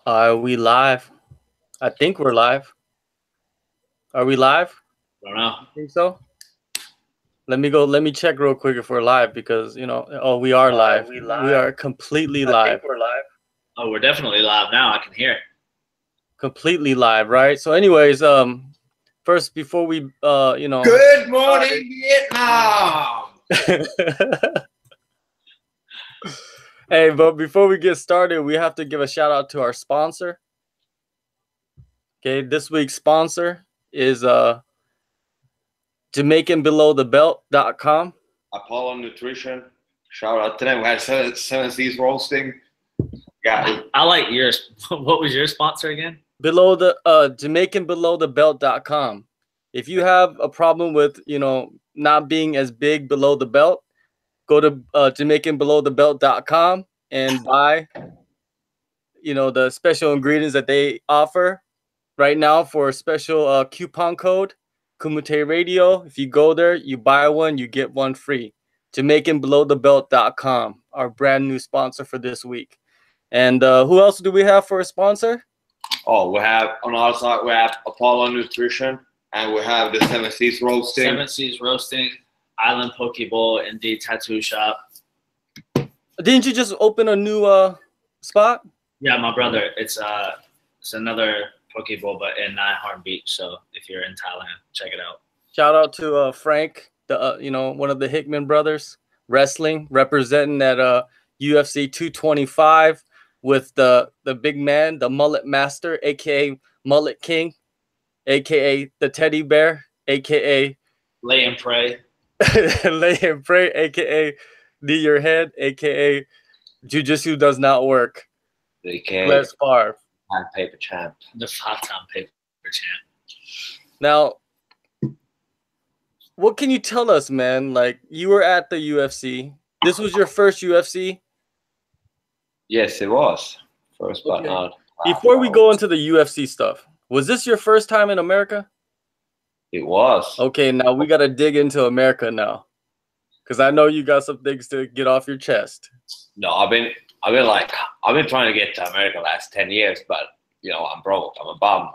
Are we live? I think we're live. Are we live? I don't know. You think so? Let me check real quick if we're live because we are live. We We are completely I live. think we're live. Oh, we're definitely live now. I can hear it. Completely live, right? So anyways, first before we Good morning, Vietnam. Hey, but before we get started, we have to give a shout out to our sponsor. Okay, this week's sponsor is JamaicanBelowTheBelt.com. Apollo Nutrition. Shout out to them. We had seven Seas roasting. I like yours. What was your sponsor again? Below the JamaicanBelowTheBelt.com. If you have a problem with not being as big below the belt, go to JamaicanBelowTheBelt.com and buy the special ingredients that they offer right now for a special coupon code Kumite Radio. If you go there, you buy one, you get one free. JamaicanBelowTheBelt.com, our brand new sponsor for this week. And who else do we have for a sponsor? Oh, we have on our side we have Apollo Nutrition, and we have the Seven Seas roasting. Seven Seas Roasting, Island Poke Bowl, Indeed Tattoo Shop. Didn't you just open a new spot? Yeah, my brother. It's another Poke Bowl, but in Nine Beach. So if you're in Thailand, check it out. Shout out to Frank, the one of the Hickman brothers, wrestling, representing that UFC 225 with the big man, the Mullet Master, aka Mullet King, aka the Teddy Bear, aka Lay and Pray. Lay and Pray, aka Knee Your Head, aka Jiu-Jitsu Does Not Work. AKA Sparv. Paper Champ. The 5-time paper champ. Now, what can you tell us, man? Like, you were at the UFC. This was your first UFC? Yes, it was. First, but not. Before we go into the UFC stuff, was this your first time in America? It was. Okay, now we got to dig into America now. Because I know you got some things to get off your chest. No, I've been trying to get to America last 10 years, but I'm broke. I'm a bum.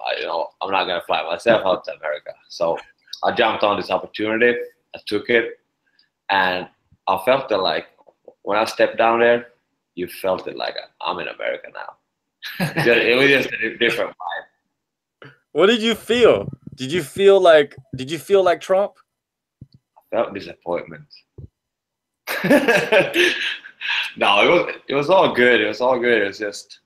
I'm not gonna fly myself out to America. So I jumped on this opportunity. I took it, and I felt it like when I stepped down there, you felt it like I'm in America now. It was just a different vibe. What did you feel? Did you feel like Trump? I felt disappointment. No, it was all good. It was all good. It was just,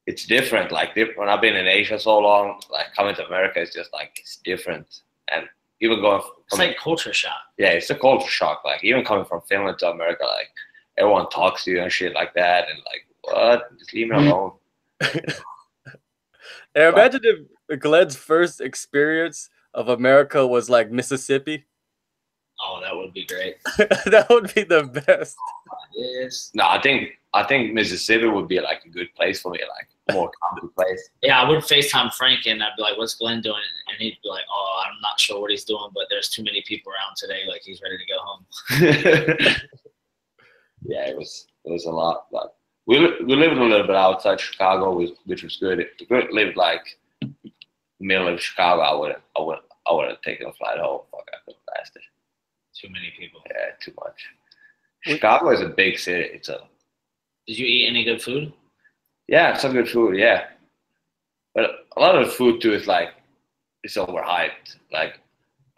it's different. Like when I've been in Asia so long, like coming to America is just like it's different. And even it's like culture shock. Yeah, it's a culture shock. Like even coming from Finland to America, like everyone talks to you and shit like that, and like what? Just leave me alone. And imagine if Glen's first experience of America was like Mississippi. Oh, that would be great. That would be the best. Yes. No, I think Mississippi would be like a good place for me, like a more comfy place. Yeah, I would FaceTime Frank and I'd be like, "What's Glenn doing?" And he'd be like, "Oh, I'm not sure what he's doing, but there's too many people around today. Like he's ready to go home." Yeah, it was a lot, but we lived a little bit outside Chicago, which was good. If we lived like middle of Chicago, I would have taken a flight home. Fuck, I couldn't last it. Too many people. Yeah, too much. Chicago is a big city. Did you eat any good food? Yeah, some good food. Yeah, but a lot of the food too is like it's overhyped. Like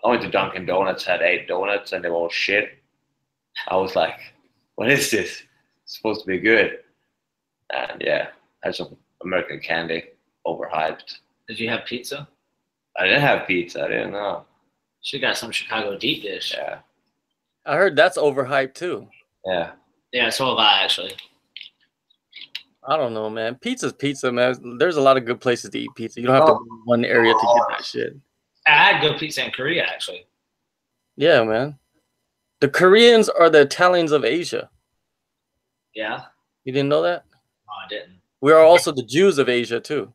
I went to Dunkin' Donuts, had 8 donuts, and they were all shit. I was like, "What is this? It's supposed to be good." And yeah, had some American candy, overhyped. Did you have pizza? I didn't have pizza. I didn't know. Should got some Chicago deep dish. Yeah. I heard that's overhyped too. Yeah. Yeah, so have I actually. I don't know, man. Pizza's pizza, man. There's a lot of good places to eat pizza. You don't have to go to one area to get that shit. I had good pizza in Korea, actually. Yeah, man. The Koreans are the Italians of Asia. Yeah? You didn't know that? No, I didn't. We are also the Jews of Asia, too.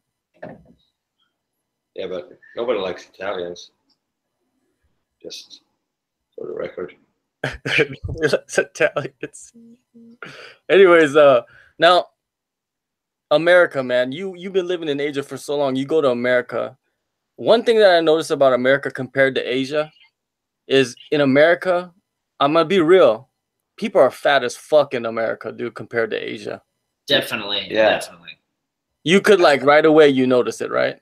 Yeah, but nobody likes Italians. Just for the record. Nobody likes Italians. Anyways, now, America, man. You've been living in Asia for so long. You go to America. One thing that I noticed about America compared to Asia is in America, I'm gonna be real. People are fat as fuck in America, dude, compared to Asia. Definitely. Yeah. Definitely. You could like right away you notice it, right?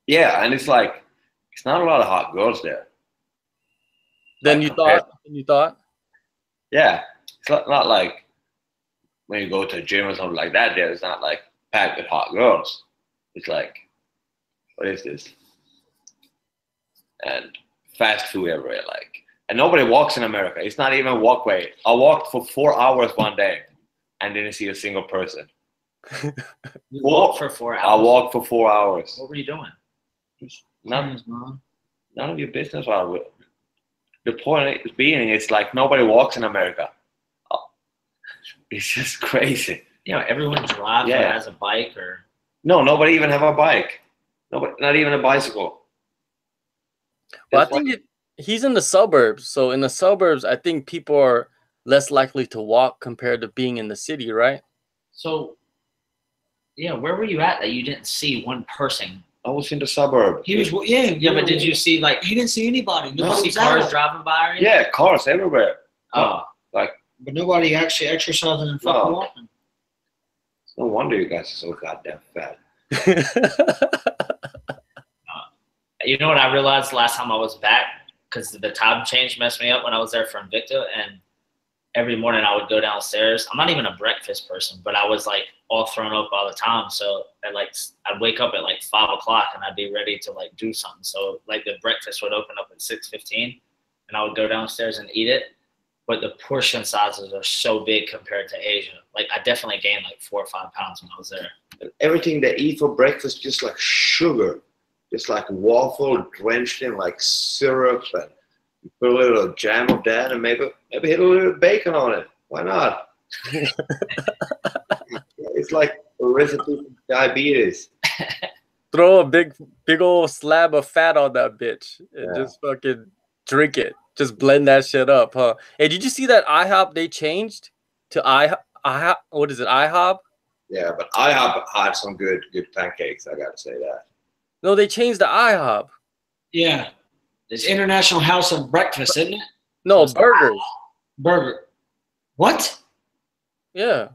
Yeah, and it's like it's not a lot of hot girls there. Then Like, you thought? Yeah, it's not like when you go to a gym or something like that. There, it's not like packed with hot girls. It's like, what is this? And fast food everywhere, like, and nobody walks in America. It's not even a walkway. I walked for 4 hours one day and didn't see a single person. You walked for 4 hours. I walked for 4 hours. What were you doing? None of your business. The point is being, it's like nobody walks in America. It's just crazy. You know, everyone drives or has a bike or. No, nobody even have a bike. Nobody, not even a bicycle. Well, I think he's in the suburbs. So in the suburbs, I think people are less likely to walk compared to being in the city, right? So, yeah, where were you at that you didn't see one person? I was in the suburb. He was, yeah, but did you see like you didn't see anybody? Did you see cars driving by? Or anything? Yeah, cars everywhere. Oh, like, but nobody actually exercising and fucking walking. No wonder you guys are so goddamn fat. You know what I realized last time I was back? Because the time change messed me up when I was there for Invicta, and every morning I would go downstairs. I'm not even a breakfast person, but I was like all thrown up all the time. So I'd wake up at like 5 o'clock and I'd be ready to like do something. So like the breakfast would open up at 6:15 and I would go downstairs and eat it. But the portion sizes are so big compared to Asia. Like I definitely gained like 4 or 5 pounds when I was there. And everything they eat for breakfast, just like sugar, just like waffle drenched in like syrup, and you put a little jam of that and maybe hit a little bacon on it. Why not? It's like a recipe for diabetes. Throw a big old slab of fat on that bitch and just fucking drink it. Just blend that shit up, huh? Hey, did you see that IHOP they changed to IHOP? What is it, IHOP? Yeah, but IHOP had some good pancakes. I gotta say that. No, they changed the IHOP. Yeah, it's International House of Breakfast, isn't it? No, burgers. Burger. What? Yeah.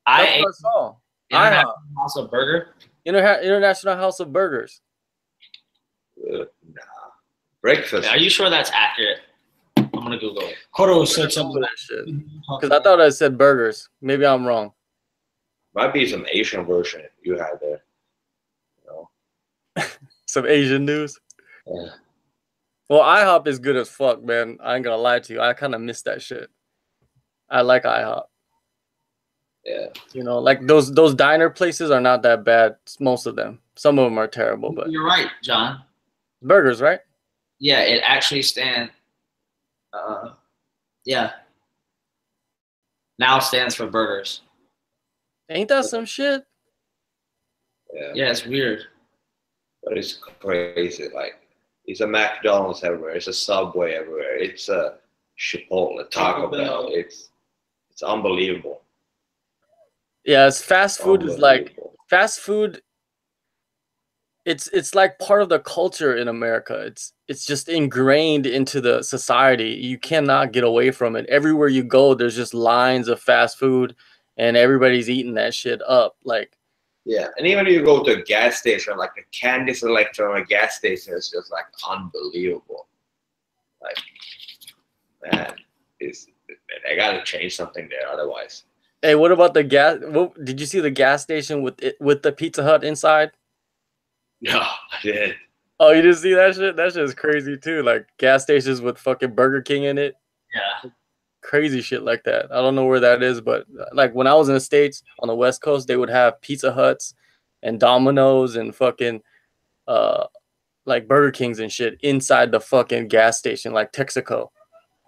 I That's ate what I saw. International IHOP. House of Burger. International House of Burgers. Nah. Breakfast. Are you sure that's accurate? I'm gonna Google it. Kodo said something. Google that shit. Because I thought I said burgers. Maybe I'm wrong. Might be some Asian version you had there. You know? Some Asian news. Yeah. Well, IHOP is good as fuck, man. I ain't gonna lie to you. I kind of miss that shit. I like IHOP. Yeah. You know, like those diner places are not that bad. Most of them. Some of them are terrible, but You're right, John. burgers, right? Yeah, it actually stands. Yeah. Now stands for burgers. Ain't that some shit? Yeah, it's weird. But it's crazy. Like, it's a McDonald's everywhere. It's a Subway everywhere. It's a Chipotle, Taco Bell. It's unbelievable. Yeah, it's fast food is like fast food. It's like part of the culture in America. It's just ingrained into the society. You cannot get away from it. Everywhere you go, there's just lines of fast food, and everybody's eating that shit up. Like, yeah, and even if you go to a gas station, like the candy selection on a gas station is just like unbelievable. Like, man, they gotta change something there, otherwise. hey, what about the gas? Did you see the gas station with the Pizza Hut inside? No, I did. Oh, you didn't see that shit? That shit is crazy too. Like gas stations with fucking Burger King in it. Yeah. Crazy shit like that. I don't know where that is, but like when I was in the States on the West Coast, they would have Pizza Huts and Domino's and fucking like Burger Kings and shit inside the fucking gas station, like Texaco.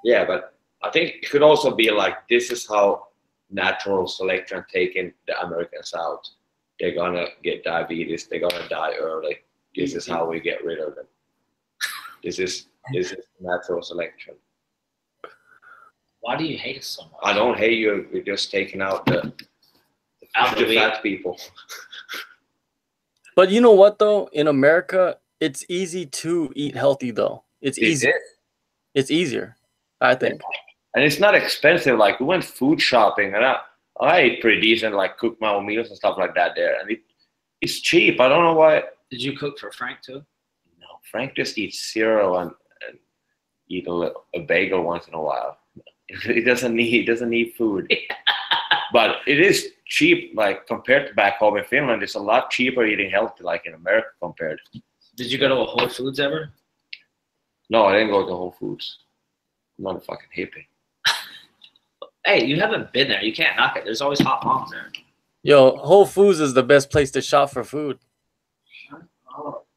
Yeah, but I think it could also be like, this is how natural selection taking the Americans out. They're gonna get diabetes. They're gonna die early. This is how we get rid of them. This is natural selection. Why do you hate us so much? I don't hate you. We're just taking out the out The the week. fat people. But you know what though? In America, it's easy to eat healthy though. It's easy. It's easier, I think. And it's not expensive. Like we went food shopping, and I ate pretty decent. Like cook my own meals and stuff like that there, and it's cheap. I don't know why. Did you cook for Frank too? No, Frank just eats cereal and eat a bagel once in a while. He doesn't need food. But it is cheap, like compared to back home in Finland. It's a lot cheaper eating healthy, like in America compared. Did you go to a Whole Foods ever? No, I didn't go to Whole Foods. I'm not a fucking hippie. Hey, you haven't been there. You can't knock it. There's always hot moms there. Yo, Whole Foods is the best place to shop for food.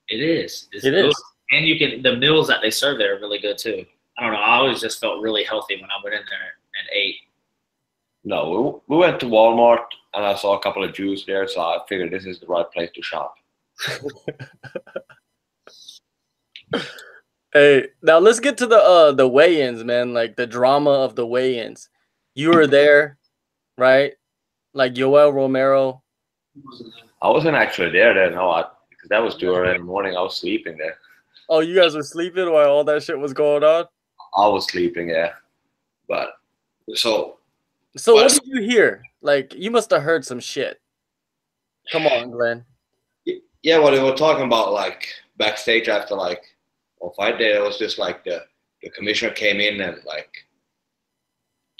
It is. It's It good. is. And the meals that they serve there are really good too. I don't know. I always just felt really healthy when I went in there and ate. No, we went to Walmart and I saw a couple of Jews there, so I figured this is the right place to shop. Hey, now let's get to the weigh-ins, man. Like the drama of the weigh-ins. You were there, right? Like Yoel Romero. I wasn't actually there then, no, because that was too early in the morning. I was sleeping there. Oh, you guys were sleeping while all that shit was going on? I was sleeping, yeah. But So what did you hear? Like you must have heard some shit. Come on, Glenn. Yeah, what they were talking about, like backstage after like on fight day, it was just like the commissioner came in and like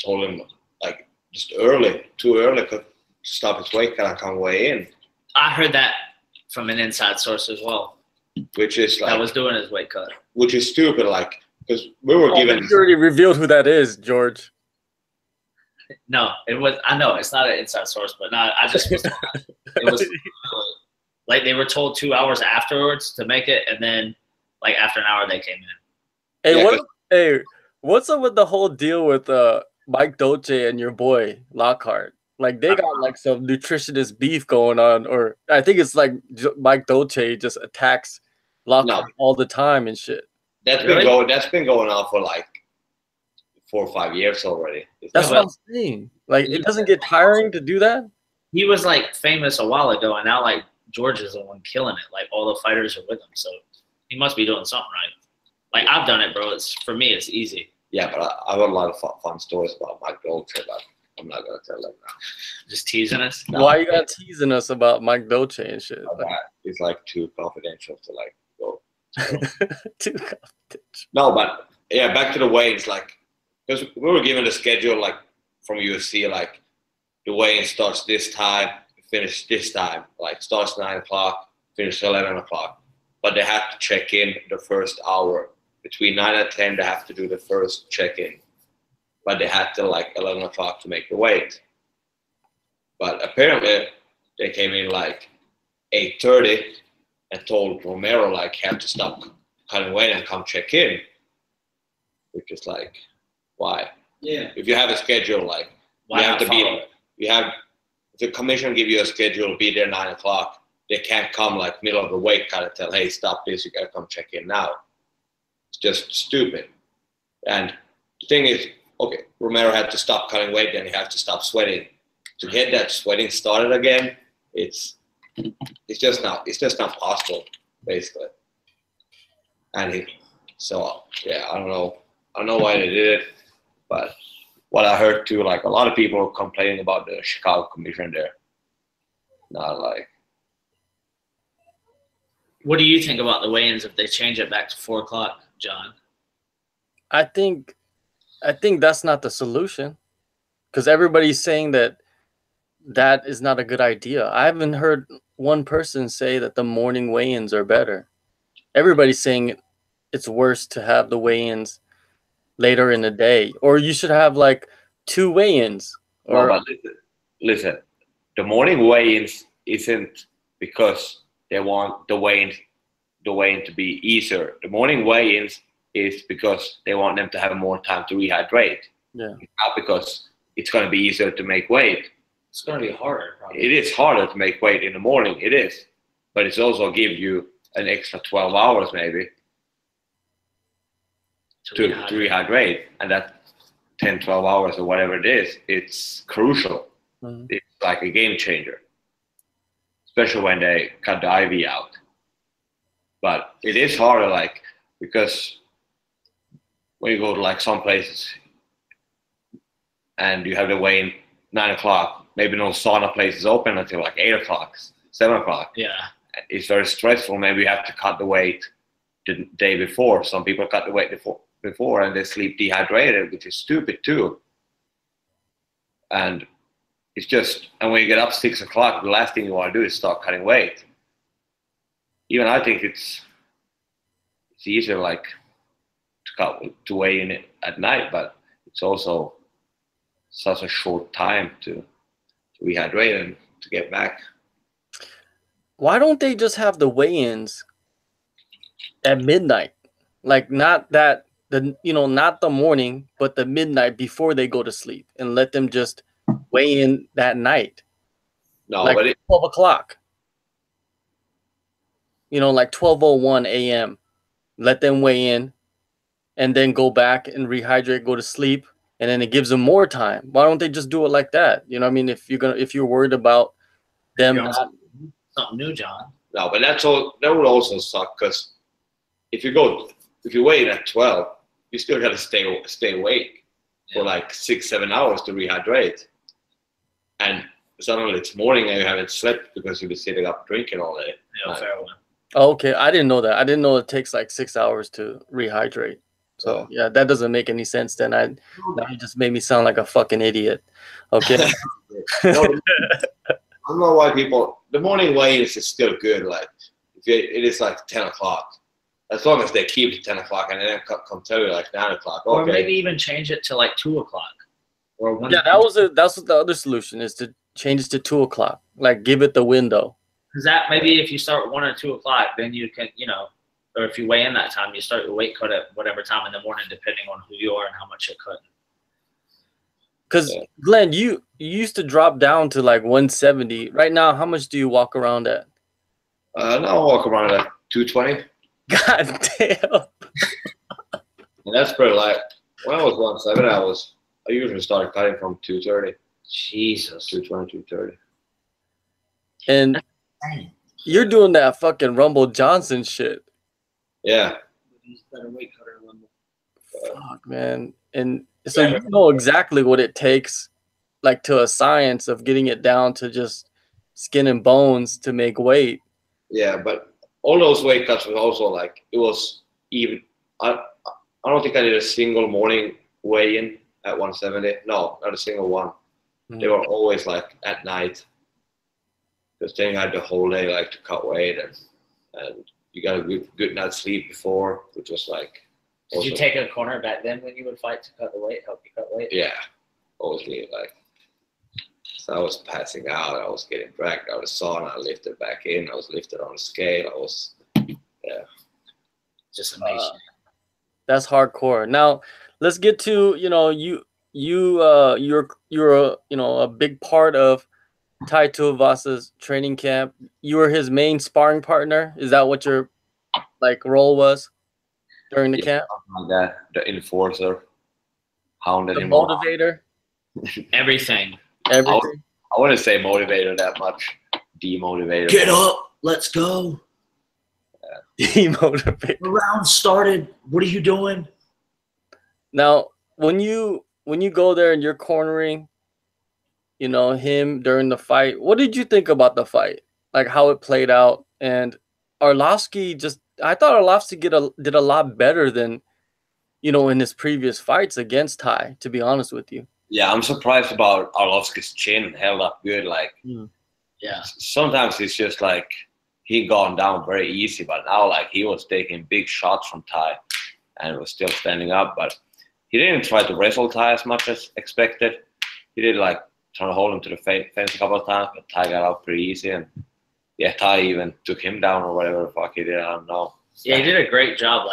told him like just too early, could stop his weight, kind of come way in, I heard that from an inside source as well. which is like That was doing his weight cut. which is stupid, like because we were given. You already revealed who that is, George. No, it was. I know it's not an inside source, but not. I just was. It was like they were told 2 hours afterwards to make it, and then like after an hour they came in. Hey, what's up with the whole deal with Mike Dolce and your boy Lockhart? Like they got like some nutritionist beef going on, or I think it's like Mike Dolce just attacks Lockhart all the time and shit. That's been going on for like 4 or 5 years already. That's what I'm saying. Like it doesn't get tiring to do that. He was like famous a while ago, and now like George is the one killing it. Like all the fighters are with him, so he must be doing something right. Like I've done it, bro. It's for me, it's easy. Yeah, but I have a lot of fun stories about Mike Dolce, but I'm not gonna tell them now. Just teasing us. Why you got teasing us about Mike Dolce and shit? It's like too confidential to like go. Too confidential. No, but yeah, back to the weigh-ins, like because we were given the schedule like from UFC, like the weigh-in starts this time, finish this time, like starts 9 o'clock, finish 11 o'clock. But they have to check in the first hour. Between 9 and 10, they have to do the first check-in. But they had to like 11 o'clock to make the weight. But apparently they came in like 8:30 and told Romero like he had to stop cutting weight and come check in. Which is like, why? Yeah. If you have a schedule, like Why you have not to follow be. it? You have if the commission give you a schedule, be there 9 o'clock. They can't come like middle of the weight cut and tell, hey, stop this, you gotta come check in now. It's just stupid. And the thing is, okay, Romero had to stop cutting weight, then he had to stop sweating. To get that sweating started again, it's just not possible, basically. And yeah, I don't know why they did it, but what I heard too, like a lot of people were complaining about the Chicago commission there. Not like. What do you think about the weigh-ins if they change it back to 4 o'clock, John? I think that's not the solution, because everybody's saying that is not a good idea. I haven't heard one person say that the morning weigh-ins are better. Everybody's saying it's worse to have the weigh-ins later in the day, or you should have like 2 weigh-ins. Or No, but listen, the morning weigh-ins isn't because they want the weigh-in to be easier. The morning weigh-ins is because they want them to have more time to rehydrate. Yeah. Not because it's going to be easier to make weight. It's going to be harder, probably. It is harder to make weight in the morning. It is. But it's also give you an extra 12 hours maybe to rehydrate. And that 10, 12 hours or whatever it is, it's crucial. it's like a game changer, especially when they cut the IV out. But it is harder, like, because when you go to like some places and you have to weigh in 9 o'clock, maybe no sauna place is open until like 8 o'clock, 7 o'clock. Yeah. It's very stressful. Maybe you have to cut the weight the day before. Some people cut the weight before and they sleep dehydrated, which is stupid too. And it's just, and when you get up 6 o'clock, the last thing you want to do is start cutting weight. Even I think it's easier like to weigh in at night, but it's also such a short time to rehydrate and to get back. Why don't they just have the weigh-ins at midnight? Like not that not the morning, but the midnight before they go to sleep, and let them just weigh in that night. No, like but 12 o'clock. Like 12:01 a.m. Let them weigh in, and then go back and rehydrate, go to sleep, and then it gives them more time. Why don't they just do it like that? You know what I mean? If you're worried about them not. Something new, John. no, but that would also suck, because if you weigh in at 12, you still got to stay awake for like 6-7 hours to rehydrate, and suddenly it's morning and you haven't slept because you've been sitting up drinking all day. Yeah, fair one. Oh, okay, I didn't know that. I didn't know it takes like 6 hours to rehydrate. So yeah, that doesn't make any sense. Then now you just made me sound like a fucking idiot. Okay. I don't know why the morning weigh-ins is still good. Like it is like 10 o'clock, as long as they keep it 10 o'clock and then come tell you like 9 o'clock. Okay. Or maybe even change it to like 2 o'clock. Or 1. Yeah, that's what the other solution is, to change it to 2 o'clock. Like give it the window. Because that maybe if you start 1 or 2 o'clock, then you can, or if you weigh in that time, you start your weight cut at whatever time in the morning, depending on who you are and how much you're cutting. Because Glenn, you used to drop down to like 170. Right now, how much do you walk around at? Now I walk around at 220. God damn. And that's pretty light. When I was 170, I usually started cutting from 230. Jesus. 220, 230. And you're doing that fucking Rumble Johnson shit. Yeah. He's better weight cutter than Fuck, man. And so you know exactly what it takes, like to a science of getting it down to just skin and bones to make weight. Yeah, but all those weight cuts was also like, it was even. I don't think I did a single morning weigh-in at 170. No, not a single one. Mm-hmm. They were always like at night, because then you had the whole day like to cut weight, and you got a good night's sleep before, which was like. Did you take a corner back then when you would fight to cut the weight, help you cut weight? Yeah, obviously, like. So I was passing out. I was getting dragged out of the sauna. I lifted back in. I was lifted on the scale. I was, just amazing. That's hardcore. Now let's get to you're a big part of Tai Tuivasa's training camp. You were his main sparring partner. Is that what your role was during the camp? Like that, the enforcer, hounded the him, motivator, everything. Everything. I wouldn't say motivator that much. Demotivator. Get up, let's go. Demotivator. The round started. What are you doing? Now, when you go there and you're cornering, him during the fight, what did you think about the fight? Like how it played out? And Arlovsky I thought Arlovsky did a lot better than, in his previous fights against Tai, to be honest with you. Yeah, I'm surprised about Arlovsky's chin held up good. Yeah. Sometimes it's just like he gone down very easy, but now he was taking big shots from Tai and was still standing up. But he didn't try to wrestle Tai as much as expected. He did trying to hold him to the fence a couple of times, but Tai got out pretty easy. And yeah, Tai even took him down or whatever the fuck he did. I don't know. Yeah, he did a great job.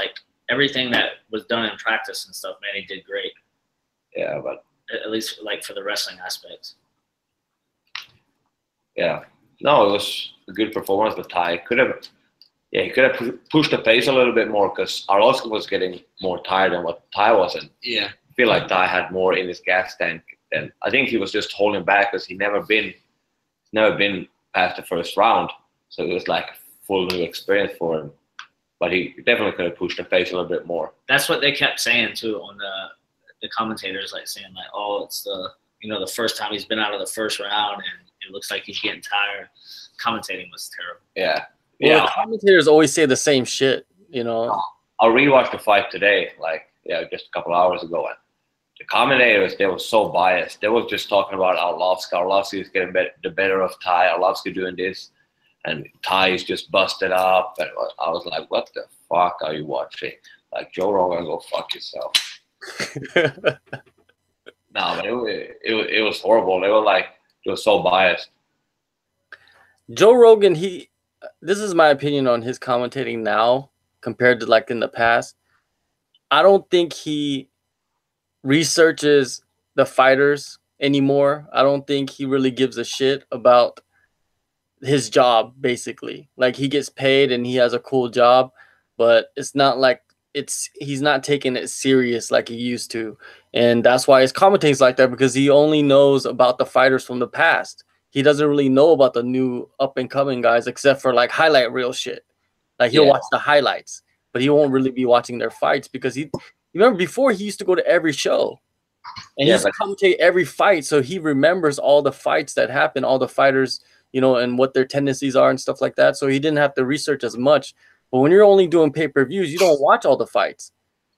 Everything that was done in practice and stuff, man, he did great. Yeah, but at least for the wrestling aspects. Yeah, no, it was a good performance, but Tai could have pushed the pace a little bit more, because Arlovsky was getting more tired than what Tai wasn't. Yeah, I feel like Tai had more in his gas tank And I think he was just holding back because he never been past the first round. So it was like a full new experience for him. But he definitely could have pushed the pace a little bit more. That's what they kept saying too on the commentators, like saying like, oh, it's the first time he's been out of the first round and it looks like he's getting tired. Commentating was terrible. Yeah. Well, Yeah. the commentators always say the same shit, you know. I rewatched the fight today, just a couple hours ago, and the commentators, they were so biased. They were just talking about Arlovsky. Arlovsky is getting the better of Tai. Arlovsky doing this, and Tai is just busted up. And I was like, what the fuck are you watching? Like, Joe Rogan, go fuck yourself. No, but it was horrible. They were so biased. Joe Rogan, this is my opinion on his commentating now compared to like in the past. I don't think he researches the fighters anymore. I don't think he really gives a shit about his job, basically. Like, he gets paid and he has a cool job, but it's not like he's not taking it serious like he used to. And that's why his commentating's like that, because he only knows about the fighters from the past. He doesn't really know about the new up and coming guys except for like highlight reel shit. Like, he'll watch the highlights, but he won't really be watching their fights, because you remember before he used to go to every show and he used to commentate every fight. So he remembers all the fights that happen, all the fighters, and what their tendencies are and stuff like that. So he didn't have to research as much. But when you're only doing pay-per-views, you don't watch all the fights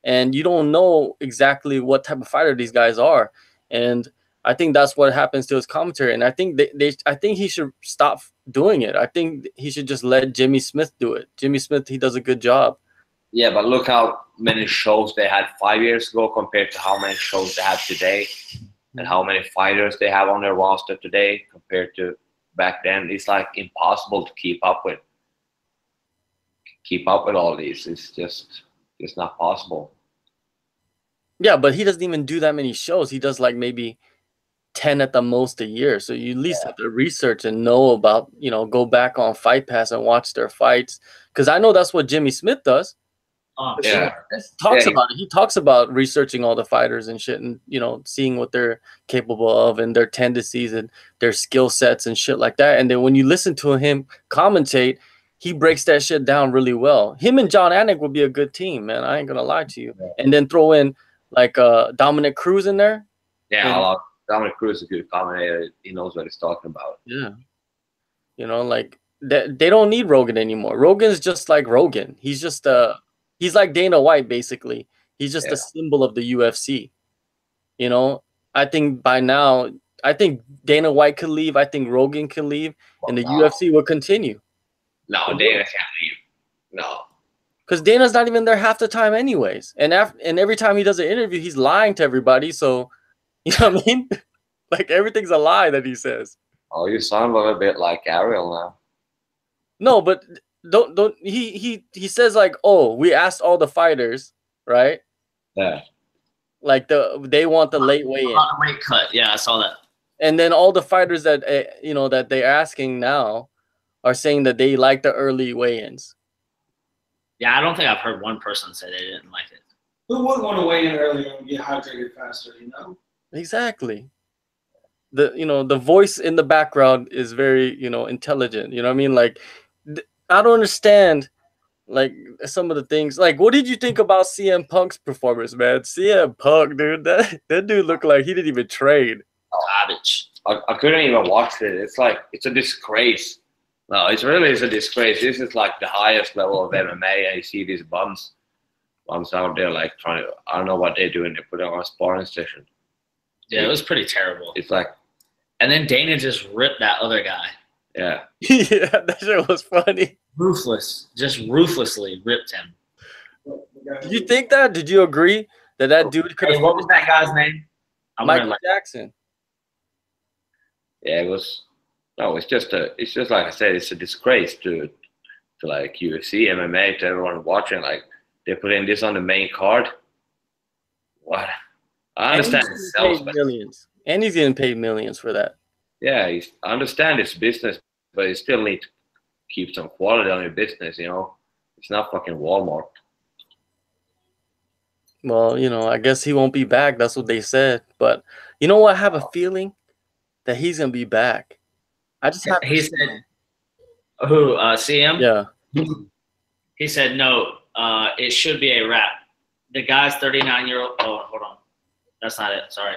and you don't know exactly what type of fighter these guys are. And I think that's what happens to his commentary. And I think I think he should stop doing it. I think he should just let Jimmy Smith do it. Jimmy Smith, he does a good job. Yeah, but look how many shows they had 5 years ago compared to how many shows they have today, and how many fighters they have on their roster today compared to back then. It's like impossible to keep up with all these. It's just not possible. Yeah, but he doesn't even do that many shows. He does like maybe 10 at the most a year. So you at least have to research and know about, go back on Fight Pass and watch their fights. Because I know that's what Jimmy Smith does. He talks about it. He talks about researching all the fighters and shit, and seeing what they're capable of and their tendencies and their skill sets and shit like that. And then when you listen to him commentate, he breaks that shit down really well. Him and John Anik would be a good team, man. I ain't gonna lie to you. And then throw in like Dominic Cruz in there. Yeah, Dominic Cruz is a good commentator. He knows what he's talking about. Yeah, like they don't need Rogan anymore. Rogan's just like Rogan. He's just he's like Dana White, basically. He's just a symbol of the UFC. I think by now, Dana White could leave. I think Rogan can leave, and the UFC will continue. No, Dana can't leave. No. Because Dana's not even there half the time anyways. And every time he does an interview, he's lying to everybody. So, you know what I mean? Like, everything's a lie that he says. Oh, you sound a little bit like Ariel now. No, but don't he says like, oh, we asked all the fighters, right? Yeah. Like they want the late weigh-in. The weight cut. Yeah, I saw that. And then all the fighters that that they're asking now are saying that they like the early weigh-ins. Yeah, I don't think I've heard one person say they didn't like it. Who wouldn't want to weigh in earlier and get hydrated faster, Exactly. The voice in the background is very, intelligent. You know what I mean? Like, I don't understand, like, some of the things. Like, what did you think about CM Punk's performance, man? CM Punk, dude, that dude looked like he didn't even train. Garbage. I couldn't even watch it. It's like, it's a disgrace. No, it's a disgrace. This is like the highest level of MMA, and you see these bums out there like trying to, I don't know what they're doing. They put it on a sparring session. Yeah, it was pretty terrible. It's like, and then Dana just ripped that other guy. Yeah. Yeah, that shit was funny. Ruthlessly ripped him. Did you think that? Did you agree that dude could have? What was that guy's name? Michael Jackson. Yeah, it was. No, it's just like I said, it's a disgrace to like UFC, MMA, to everyone watching. Like, they put in this on the main card. What? I understand it sells millions, and he's getting paid millions for that. Yeah, I understand it's business, but you still need to keep some quality on your business. It's not fucking Walmart. Well, you know, I guess he won't be back. That's what they said. But you know what? I have a feeling that he's gonna be back. I just have. He said, "Who? CM? Yeah. He said no. It should be a wrap. The guy's 39-year-old. Oh, hold on. That's not it. Sorry.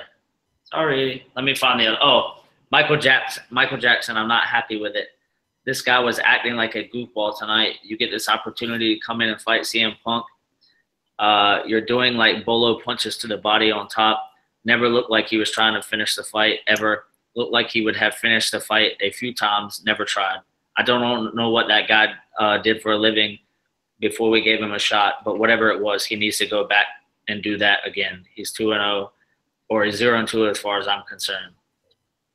Let me find the other. Oh, Michael Jackson. I'm not happy with it. This guy was acting like a goofball tonight. You get this opportunity to come in and fight CM Punk. You're doing like bolo punches to the body on top. Never looked like he was trying to finish the fight ever. Looked like he would have finished the fight a few times. Never tried. I don't know what that guy did for a living before we gave him a shot, but whatever it was, he needs to go back and do that again. He's 2-0 or he's 0-2 as far as I'm concerned.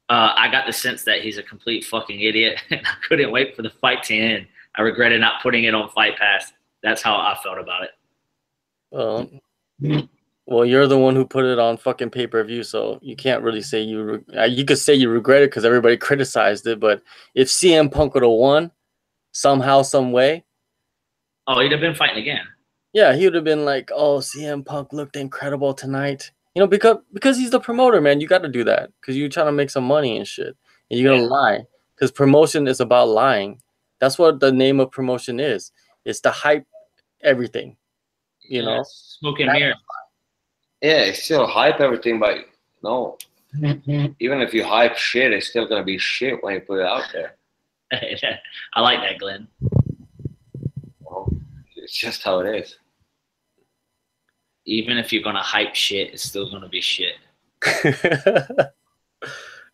I got the sense that he's a complete fucking idiot, and I couldn't wait for the fight to end. I regretted not putting it on Fight Pass. That's how I felt about it. Well, you're the one who put it on fucking pay-per-view, so you can't really say you could say you regret it because everybody criticized it, but if CM Punk would have won somehow, some way, oh, he'd have been fighting again. Yeah, he would have been like, "Oh, CM Punk looked incredible tonight." You know, because he's the promoter, man. You got to do that because you're trying to make some money and shit, and you're gonna lie because promotion is about lying. That's what the name of promotion is. It's to hype everything. You know, smoke and mirror. Yeah, it's still hype everything, but no. Even if you hype shit, it's still gonna be shit when you put it out there. I like that, Glenn. Well, it's just how it is. Even if you're gonna hype shit, it's still gonna be shit.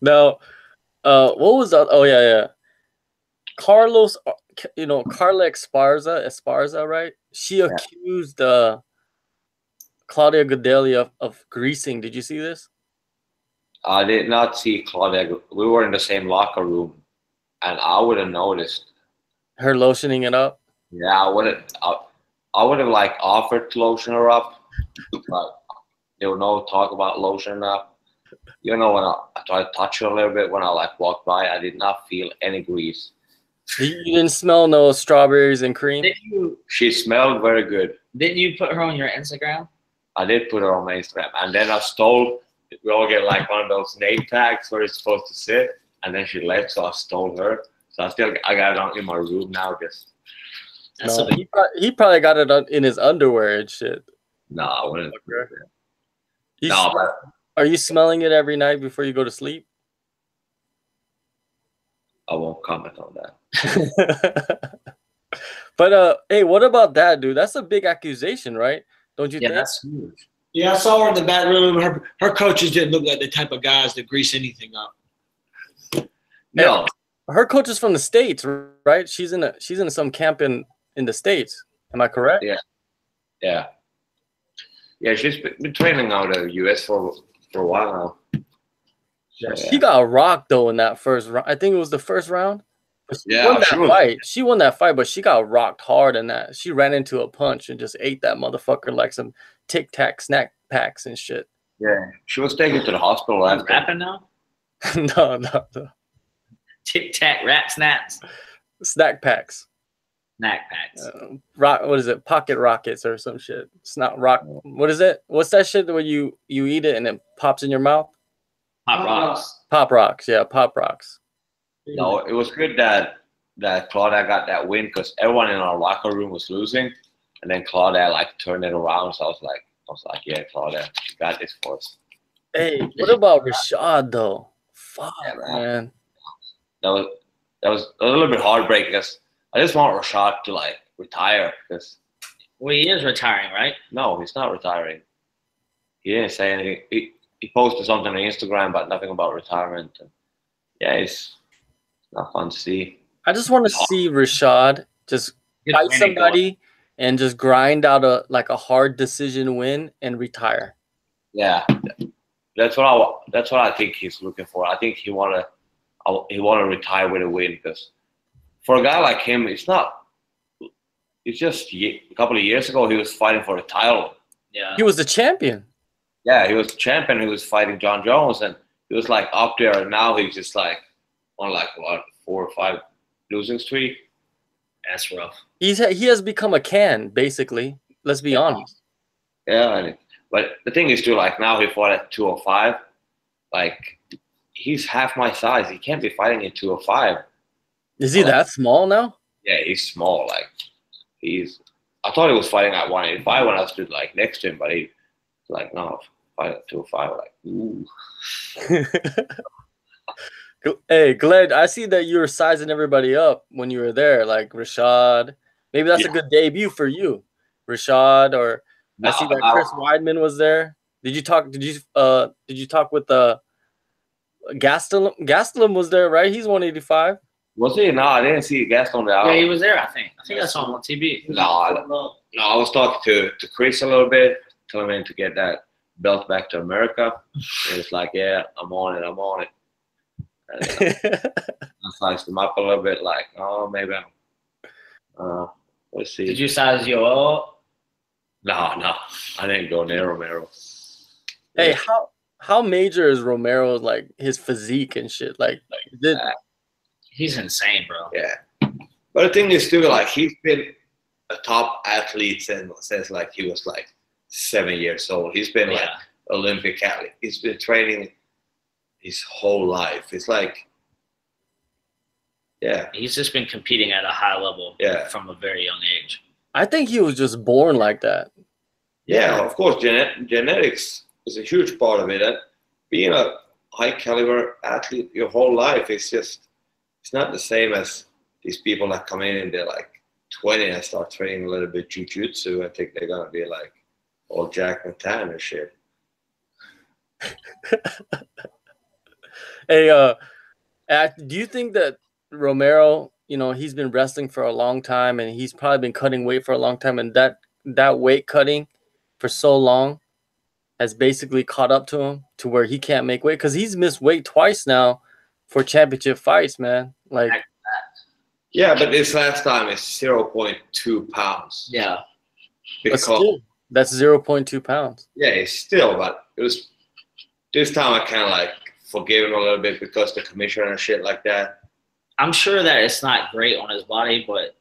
Now, what was that? Oh yeah. Carla Esparza, right? She accused Claudia Gadelha of greasing. Did you see this? I did not see Claudia. We were in the same locker room, and I would have noticed her lotioning it up. Yeah, I would have like offered to lotion her up, but there was no talk about lotioning up. You know, when I tried to touch her a little bit when I like walked by, I did not feel any grease. You didn't smell no strawberries and cream? She smelled very good. Didn't you put her on your Instagram? I did put her on my Instagram, and then I stole. We all get like one of those name tags where it's supposed to sit, and then she left, so I stole her. So I got it on in my room now. Just he probably got it in his underwear and shit. No, I wouldn't. Are you smelling it every night before you go to sleep? I won't comment on that. But hey, what about that, dude? That's a big accusation, right? Don't you think? That's huge. Yeah, I saw her in the back room. Her coaches didn't look like the type of guys that grease anything up. No. Her coach is from the States, right? She's in some camp in the States. Am I correct? Yeah. She's been training out of the US for a while now. Yeah, she got rocked though in that first round. I think it was the first round. She won that fight, but she got rocked hard in that. She ran into a punch and just ate that motherfucker like some Tic Tac snack packs and shit. Yeah, she was taken to the hospital after. Rapping now? No. Tic Tac rat snacks. Snack packs. Snack packs. What is it? Pocket rockets or some shit. It's not rock. What is it? What's that shit where you eat it and it pops in your mouth? Pop rocks. Pop rocks. Yeah, pop rocks. No, it was good that Claudia got that win because everyone in our locker room was losing, and then Claudia like turned it around. So I was like, yeah, Claudia, you got this for us. Hey, what about Rashad though? Fuck, man. That was a little bit heartbreaking because I just want Rashad to like retire because. Well, he is retiring, right? No, he's not retiring. He didn't say anything. He posted something on Instagram, but nothing about retirement. And yeah, it's not fun to see. I just want to see Rashad just fight somebody and just grind out a hard decision win and retire. Yeah, that's what I think he's looking for. I think he wanna retire with a win because for a guy like him, it's just a couple of years ago he was fighting for the title. Yeah, he was the champion. Yeah, he was the champion. He was fighting John Jones, and he was like up there. And now he's just like on like what 4 or 5 losing streak. That's rough. He has become a can basically. Let's be honest. Yeah, But the thing is too, like now he fought at 205. Like he's half my size. He can't be fighting at 205. Is he that small now? Yeah, he's small. Like I thought he was fighting at 185 when I stood like next to him, but he's like, no, fight at 205. Like, ooh. Hey, Glenn, I see that you were sizing everybody up when you were there, like Rashad. Maybe that's a good debut for you, Rashad. Or I see that Chris Weidman was there. Did you talk? Did you talk with Gastelum? Gastelum was there, right? He's 185. Was he? No, I didn't see Gaston there. Yeah, he was there. I think I saw him on TV. No, I was talking to Chris a little bit, telling him to get that belt back to America. And it's like, yeah, I'm on it. And, I sized him up a little bit, like, oh, maybe I'm. Let's see. Did you size Yoel? No, I didn't go near Romero. Hey, how major is Romero's, like, his physique and shit? Like he's insane, bro. Yeah, but the thing is too, like he's been a top athlete since like he was like 7 years old. He's been like Olympic athlete. He's been training his whole life. It's like, yeah, he's just been competing at a high level from a very young age. I think he was just born like that. Yeah, of course, genetics is a huge part of it. And being a high caliber athlete your whole life, it's not the same as these people that come in and they're like 20 and start training a little bit jiu-jitsu and think they're gonna be like all Jack and Tan and shit. Hey, do you think that Romero, he's been wrestling for a long time and he's probably been cutting weight for a long time, and that weight cutting for so long has basically caught up to him to where he can't make weight? Because he's missed weight twice now for championship fights, man. Like, yeah, but this last time is 0.2 pounds. Yeah, because that's 0.2 pounds. Yeah, it's still, but it was this time I kind of like forgave him a little bit because the commissioner and shit like that. I'm sure that it's not great on his body, but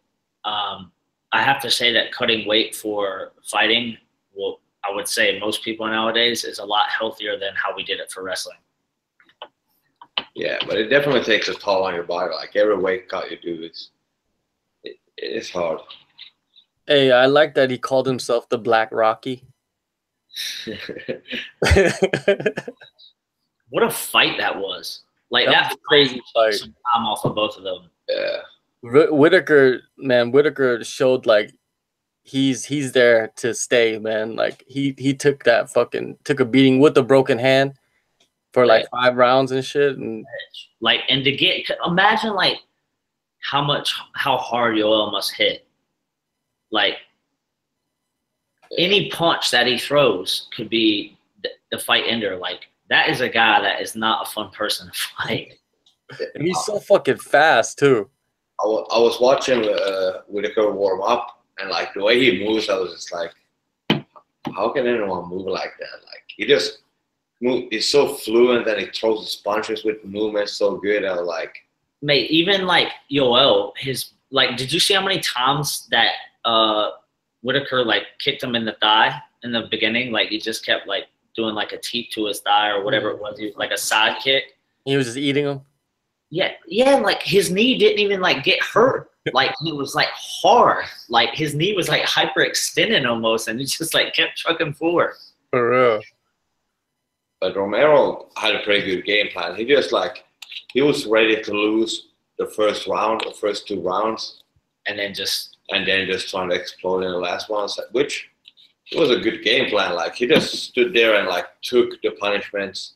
I have to say that cutting weight for fighting, well, I would say most people nowadays, is a lot healthier than how we did it for wrestling. Yeah, but it definitely takes a toll on your body. Like every weight cut you do, it's hard. Hey, I like that he called himself the Black Rocky. What a fight that was! Like that was a crazy fight. Some time off of both of them. Yeah. Whitaker showed like he's there to stay, man. Like he took a beating with a broken hand for like 5 rounds and shit, and like, and to imagine like how hard Yoel must hit. Like any punch that he throws could be the fight ender. Like that is a guy that is not a fun person to fight. And he's so fucking fast too. I was watching Whitaker warm up, and like the way he moves, I was just like, how can anyone move like that? Like he just he's so fluent, and he throws his punches with movement so good. I was like, mate, even like Yoel, did you see how many times that Whitaker like kicked him in the thigh in the beginning? Like he just kept like doing like a teep to his thigh or whatever it was, like a side kick. He was just eating him. Yeah, like his knee didn't even like get hurt. Like it was like hard. Like his knee was like hyperextended almost, and he just like kept trucking forward. For real. But Romero had a pretty good game plan. He was ready to lose the first 2 rounds, and then just trying to explode in the last one, which was a good game plan. Like he just stood there and like took the punishments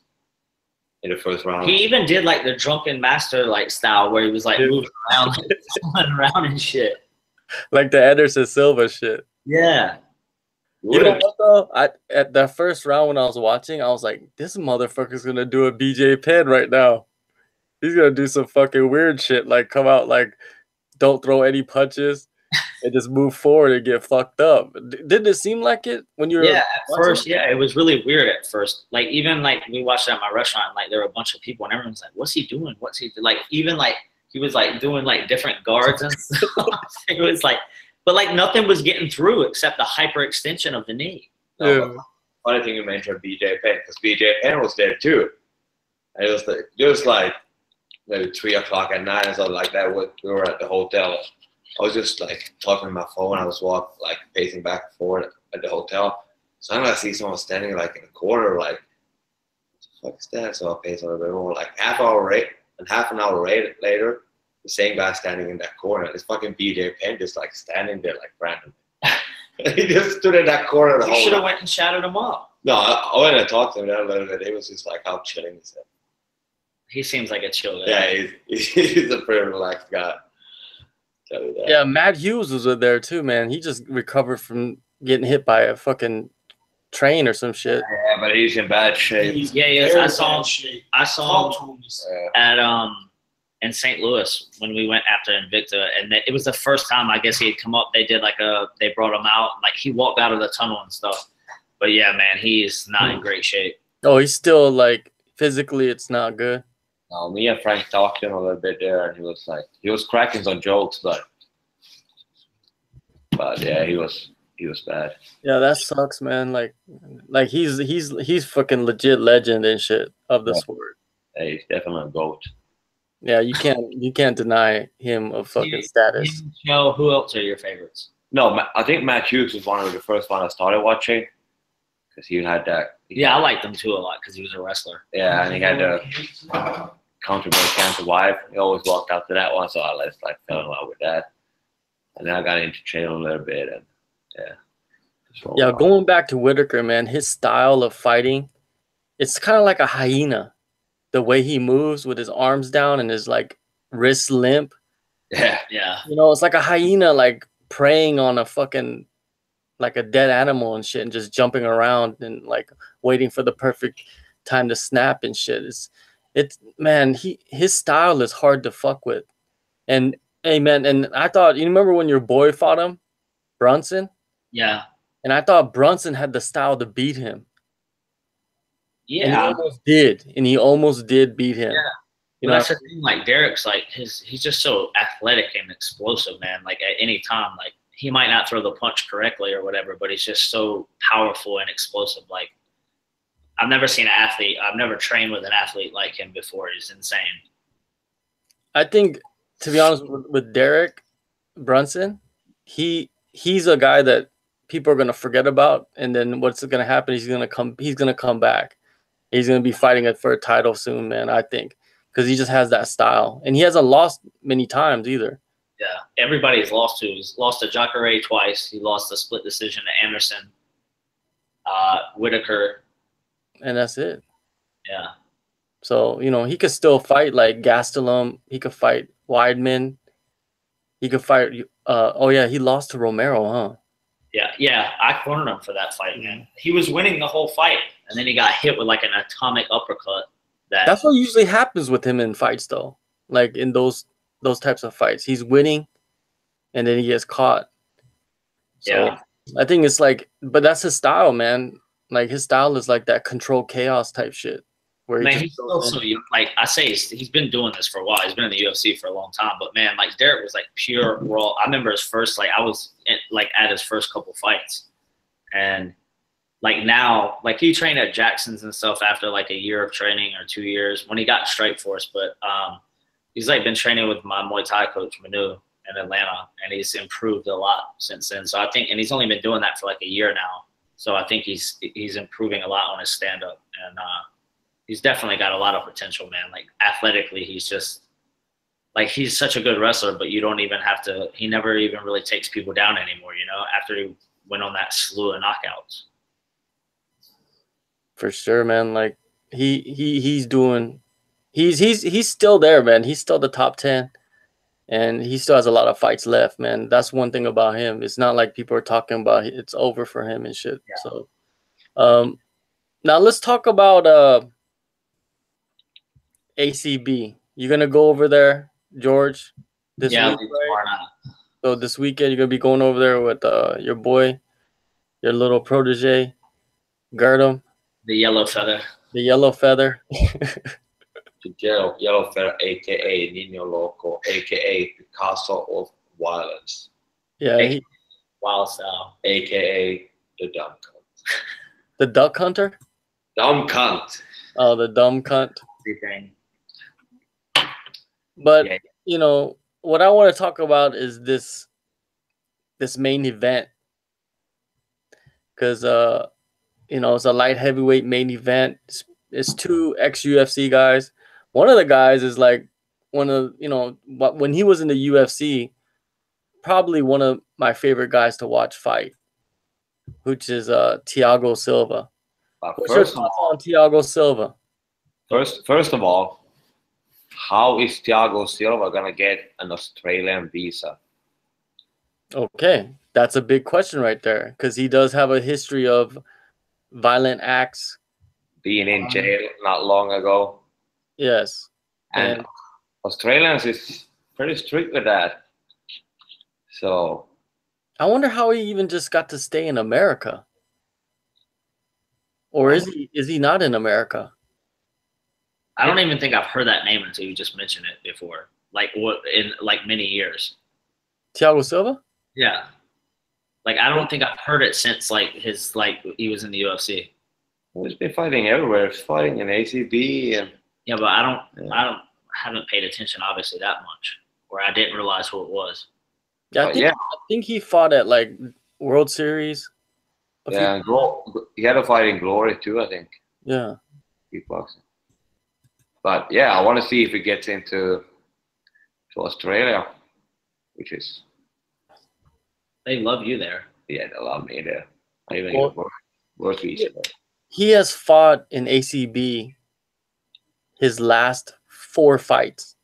in the first round. He even did like the drunken master like style where he was like moving around, like, around and shit, like the Anderson Silva shit. Yeah. You know what though? At the first round when I was watching, I was like, this motherfucker's gonna do a BJ Penn right now. He's gonna do some fucking weird shit, like come out like don't throw any punches and just move forward and get fucked up. Didn't it seem like it when you were at first? Yeah, it was really weird at first. Like even like we watched it at my restaurant, and, like there were a bunch of people and everyone's like, what's he doing? What's he like? Even like he was like doing like different guards and stuff. It was like, but like nothing was getting through except the hyperextension of the knee. Yeah. funny thing you mentioned BJ Penn, because BJ Penn was there too. And it was like maybe 3 o'clock at night or something like that. We were at the hotel. I was just like talking on my phone. I was pacing back and forth at the hotel. Suddenly I see someone standing like in the corner, like, what the fuck is that? So I pace a little bit more. Like half an hour later, the same guy standing in that corner. It's fucking BJ Penn just like standing there like random. He just stood in that corner the whole You should have night. went and shouted him up. No, I went and talked to him a little bit. It was just like how chilling he said. He seems like a chill guy. Yeah, he's a pretty relaxed guy. Tell you that. Yeah, Matt Hughes was there too, man. He just recovered from getting hit by a fucking train or some shit. Yeah, but he's in bad shape. Yes, I saw him at in St. Louis when we went after Invicta, and it was the first time I guess he had come up. They did they brought him out, like he walked out of the tunnel and stuff. But yeah, man, he's not in great shape. Oh, he's still like physically, it's not good. No, me and Frank talked to him a little bit there, and he was cracking some jokes, but yeah, he was bad. Yeah, that sucks, man. Like he's fucking legit legend and shit of the sport. Yeah, he's definitely a GOAT. Yeah, you can't deny him of fucking status. Joe, who else are your favorites? No, I think Matt Hughes was one of the first one I started watching because he had that. I liked him too a lot because he was a wrestler. Yeah, and he had the Country-Boy Cancer Wife. He always walked out to that one, so I fell in love with that. And then I got into training a little bit, and yeah. Going back to Whitaker, man, his style of fighting, it's kind of like a hyena. The way he moves with his arms down and his like wrist limp. Yeah. You know, it's like a hyena like preying on a fucking like a dead animal and shit and just jumping around and like waiting for the perfect time to snap and shit. It's man, his style is hard to fuck with. And hey man, and I thought, you remember when your boy fought him, Brunson? Yeah. And I thought Brunson had the style to beat him. Yeah. And he almost did beat him. Yeah. You know, that's the thing, like Derek's like he's just so athletic and explosive, man. Like at any time, like he might not throw the punch correctly or whatever, but he's just so powerful and explosive. Like I've never seen an athlete, I've never trained with an athlete like him before. He's insane. I think, to be honest, with Derek Brunson, he's a guy that people are gonna forget about, and then what's gonna happen? He's gonna come back. He's gonna be fighting for a title soon, man. I think because he just has that style, and he hasn't lost many times either. Yeah, everybody's lost to. He's lost to Jacare twice. He lost the split decision to Anderson, Whitaker, and that's it. Yeah. So he could still fight like Gastelum. He could fight Weidman. He could fight. He lost to Romero, huh? Yeah. I cornered him for that fight, man. He was winning the whole fight, and then he got hit with like an atomic uppercut. That's what usually happens with him in fights, though. Like in those types of fights, he's winning, and then he gets caught. So I think it's like, but that's his style, man. Like his style is like that controlled chaos type shit. Where he's still so young. Like I say, he's been doing this for a while. He's been in the UFC for a long time. But man, like Derek was like pure raw. I remember his first, like I was at his first couple fights, and like now, like he trained at Jackson's and stuff after like a year of training or 2 years when he got in Strikeforce. But he's like been training with my Muay Thai coach Manu in Atlanta, and he's improved a lot since then. So I think, and he's only been doing that for like a year now. So I think he's improving a lot on his stand up, and he's definitely got a lot of potential, man. Like athletically, he's just like he's such a good wrestler, but you don't even have to. He never even really takes people down anymore, after he went on that slew of knockouts. For sure, man. Like he's still there, man. He's still the top 10, and he still has a lot of fights left, man. That's one thing about him. It's not like people are talking about it's over for him and shit. Yeah. So, now let's talk about ACB. You're gonna go over there, George, this week, right? So this weekend you're gonna be going over there with your boy, your little protege, Gerdum. The yellow feather. The yellow feather. The yellow feather, a.k.a. Nino Loco, a.k.a. Picasso of violence. Yeah. Wild style. A.k.a. the dumb cunt. The duck hunter? Dumb cunt. Oh, the dumb cunt. Everything. But Yeah. you know what I want to talk about is this main event, because you know, it's a light heavyweight main event. It's two ex-UFC guys. One of the guys is like one of, you know, when he was in the UFC, probably one of my favorite guys to watch fight, which is Thiago Silva. But What's your first of thoughts all, on Thiago Silva? first of all, how is Thiago Silva gonna get an Australian visa? Okay, that's a big question right there, because he does have a history of violent acts. Being in jail not long ago, Yes. and Australians is pretty strict with that. So I wonder how he even just got to stay in America. Or is he not in America? I don't even think I've heard that name until you just mentioned it before. Like what in like many years. Thiago Silva? Yeah. Like I don't think I've heard it since like his like he was in the UFC. he's been fighting everywhere. He's fighting in ACB and Yeah, but I haven't paid attention obviously that much, where I didn't realize who it was. Yeah, I think he fought at like World Series. yeah, and he had a fight in Glory too, I think. Yeah. Kickboxing. But yeah, I want to see if he gets into Australia, which is They love you there. yeah, they love me there. I even Well, work visa. he has fought in ACB his last 4 fights.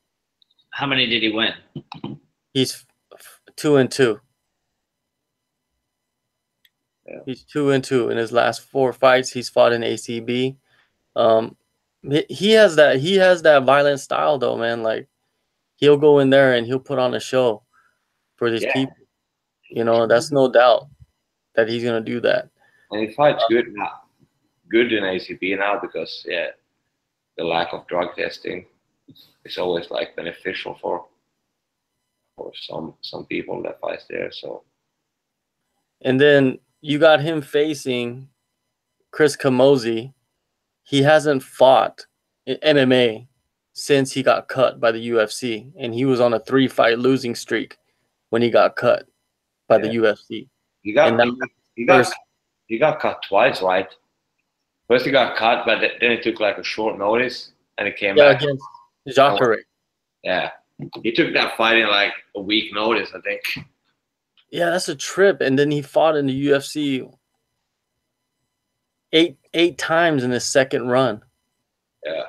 How many did he win? He's 2-2. Yeah. He's 2-2 in his last 4 fights. He's fought in ACB. He has that violent style though, man. Like he'll go in there and he'll put on a show for these people. You know, that's no doubt that he's gonna do that. And he fights good now, good in ACB now because the lack of drug testing is always like beneficial for some people that fight there. So And then you got him facing Chris Camozzi. He hasn't fought in MMA since he got cut by the UFC, and he was on a 3-fight losing streak when he got cut by the UFC. he got cut twice, right? First he got cut, but then he took like a short notice and he came back against Jacare. Yeah, He took that fight in like a week notice, I think. Yeah, that's a trip. And then he fought in the UFC eight times in his second run. Yeah.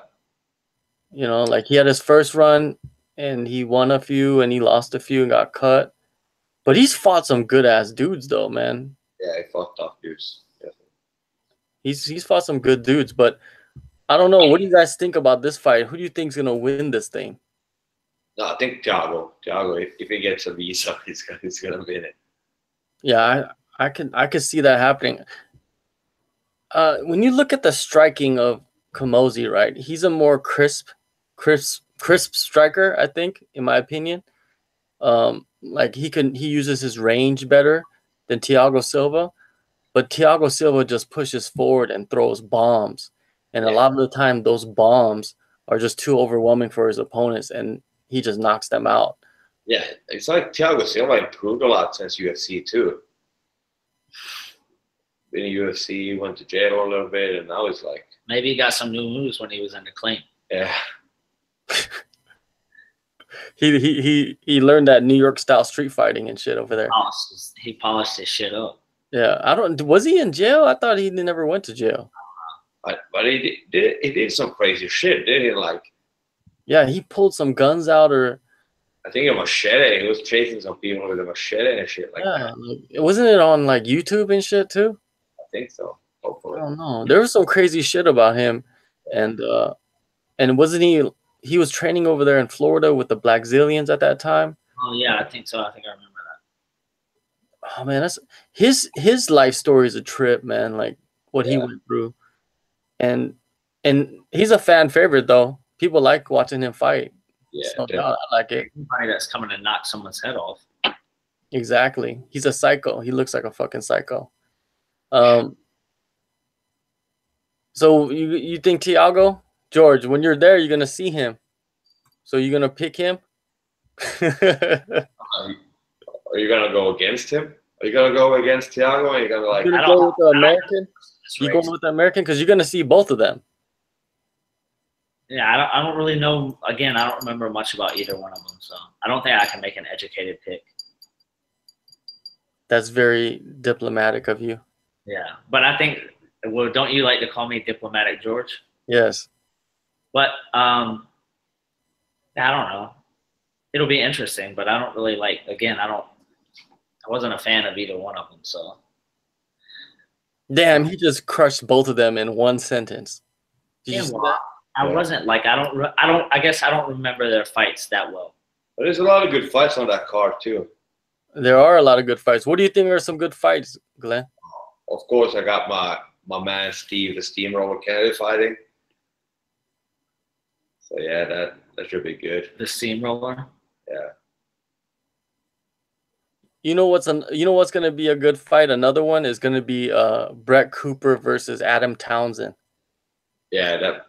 You know, like he had his first run and he won a few and he lost a few and got cut. But he's fought some good ass dudes though, man. Yeah, he fought tough dudes. Definitely. He's fought some good dudes, but I don't know. What do you guys think about this fight? Who do you think's gonna win this thing? No, I think Thiago. Thiago, if he gets a visa, he's gonna win it. Yeah, I can see that happening. When you look at the striking of Camozzi, right? He's a more crisp striker, I think, in my opinion. Like he uses his range better than Thiago Silva, but Thiago Silva just pushes forward and throws bombs, and a lot of the time those bombs are just too overwhelming for his opponents, and he just knocks them out. Yeah, it's like Thiago Silva improved a lot since UFC too. Been in UFC, went to jail a little bit, and now he's like Maybe he got some new moves when he was under clean. yeah. He learned that New York style street fighting and shit over there. He polished his shit up. Yeah, was he in jail? I thought he never went to jail. But he did some crazy shit, didn't he? Like Yeah, he pulled some guns out, or I think a machete. He was chasing some people with a machete and shit like that. like, wasn't it on like YouTube and shit too? I think so. Hopefully. I don't know. There was some crazy shit about him, and wasn't he was training over there in Florida with the Black Zillions at that time? Oh yeah, I think so. I think I remember that. Oh man, that's his life story is a trip, man. Like what he went through, and he's a fan favorite though. People like watching him fight. Yeah, So, I like it. Anybody that's coming to knock someone's head off. Exactly. He's a psycho. He looks like a fucking psycho. So you think Thiago, George, when you're there, you're gonna see him. So you're gonna pick him. Are you gonna go against him? Are you gonna go against Thiago? Or are you gonna like? You're gonna go with the American. You going with the American because you're gonna see both of them. Yeah, I don't really know. Again, I don't remember much about either one of them, so I don't think I can make an educated pick. That's very diplomatic of you. Yeah, but I think. Well, don't you like to call me Diplomatic George? Yes. But I don't know. It'll be interesting, but I don't really like. Again, I wasn't a fan of either one of them. So. Damn, he just crushed both of them in one sentence. Did you see that? I wasn't like I guess I don't remember their fights that well. But there's a lot of good fights on that card too. There are a lot of good fights. What do you think are some good fights, Glenn? Of course, I got my man Steve, the Steamroller Kennedy fighting. So yeah, that should be good. The Steamroller. Yeah. You know what's gonna be a good fight? Another one is gonna be Brett Cooper versus Adam Townsend. Yeah, that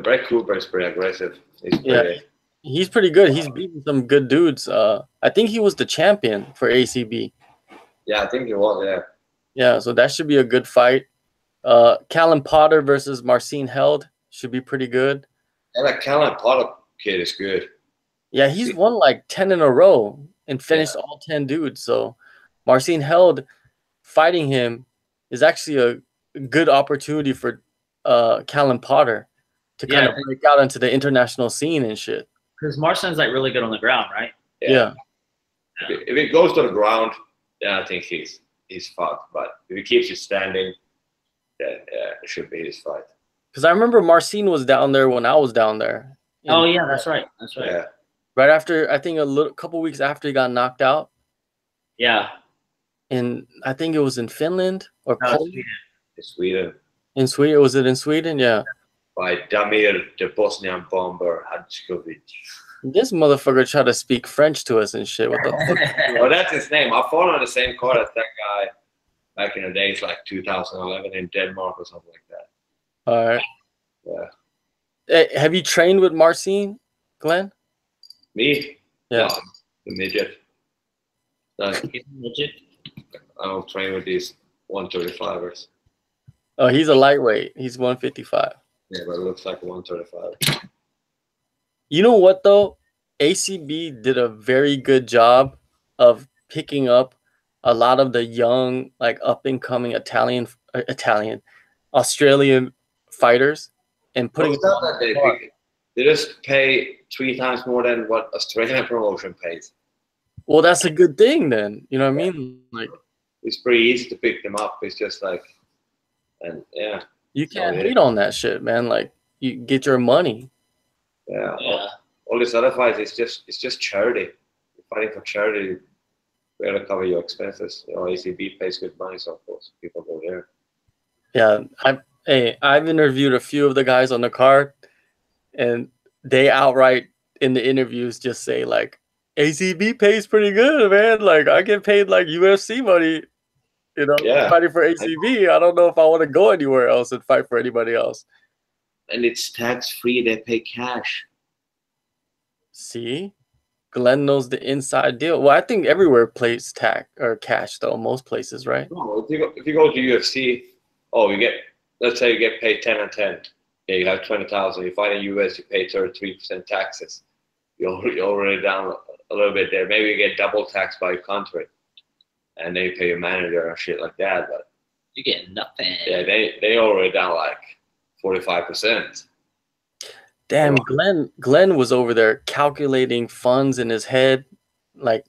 Brett Cooper is pretty aggressive. He's pretty good. He's beaten some good dudes. I think he was the champion for ACB. Yeah, I think he was. Yeah. Yeah, so that should be a good fight. Callum Potter versus Marcin Held should be pretty good. And that Callum Potter kid is good. Yeah, he's won like 10 in a row and finished all 10 dudes. So Marcin Held fighting him is actually a good opportunity for Callum Potter to kind of break out into the international scene and shit. Because Marcin's like really good on the ground, right? Yeah. If it goes to the ground, then I think he's fucked. But if he keeps it standing, then it should be his fight. Because I remember Marcin was down there when I was down there. Oh yeah, that's right. That's right. Yeah. Right after, I think couple weeks after he got knocked out. Yeah. And I think it was in Finland or Poland. Sweden. In Sweden, was it in Sweden? Yeah. By Damir, the Bosnian bomber Hadjkovic. This motherfucker tried to speak French to us and shit. What the fuck? Well, that's his name. I fought on the same card as that guy back in the days, like 2011 in Denmark or something like that. All right. Yeah. Hey, have you trained with Marcin, Glenn? Me? Yeah. No, the midget. No, Midget. I don't train with these 135ers. Oh, he's a lightweight. He's 155. Yeah, but it looks like a 135. You know what, though? ACB did a very good job of picking up a lot of the young, like, up-and-coming Australian fighters and putting they just pay 3 times more than what Australian promotion pays. Well, that's a good thing then. You know what I mean? Like, it's pretty easy to pick them up. It's just like, and yeah. You can't hate on that shit, man. Like, you get your money. Yeah. All these other fights, it's just charity. You're fighting for charity. We gotta cover your expenses. You know, ACB pays good money, so of course people go there. Yeah, I've interviewed a few of the guys on the card, and they outright in the interviews just say like, ACB pays pretty good, man. Like, I get paid like UFC money, you know, fighting for ACB. I don't know if I want to go anywhere else and fight for anybody else. And it's tax-free. They pay cash. See? Glenn knows the inside deal. Well, I think everywhere pays tax or cash, though. Most places, right? No, if you go to UFC, let's say you get paid 10 and 10. Yeah, you have 20,000. You fight in US, you pay 33% taxes. You're already down a little bit there. Maybe you get double taxed by your country, and they pay your manager and shit like that. But you get nothing. Yeah, they already down like 45%. Damn, Glenn was over there calculating funds in his head. Like,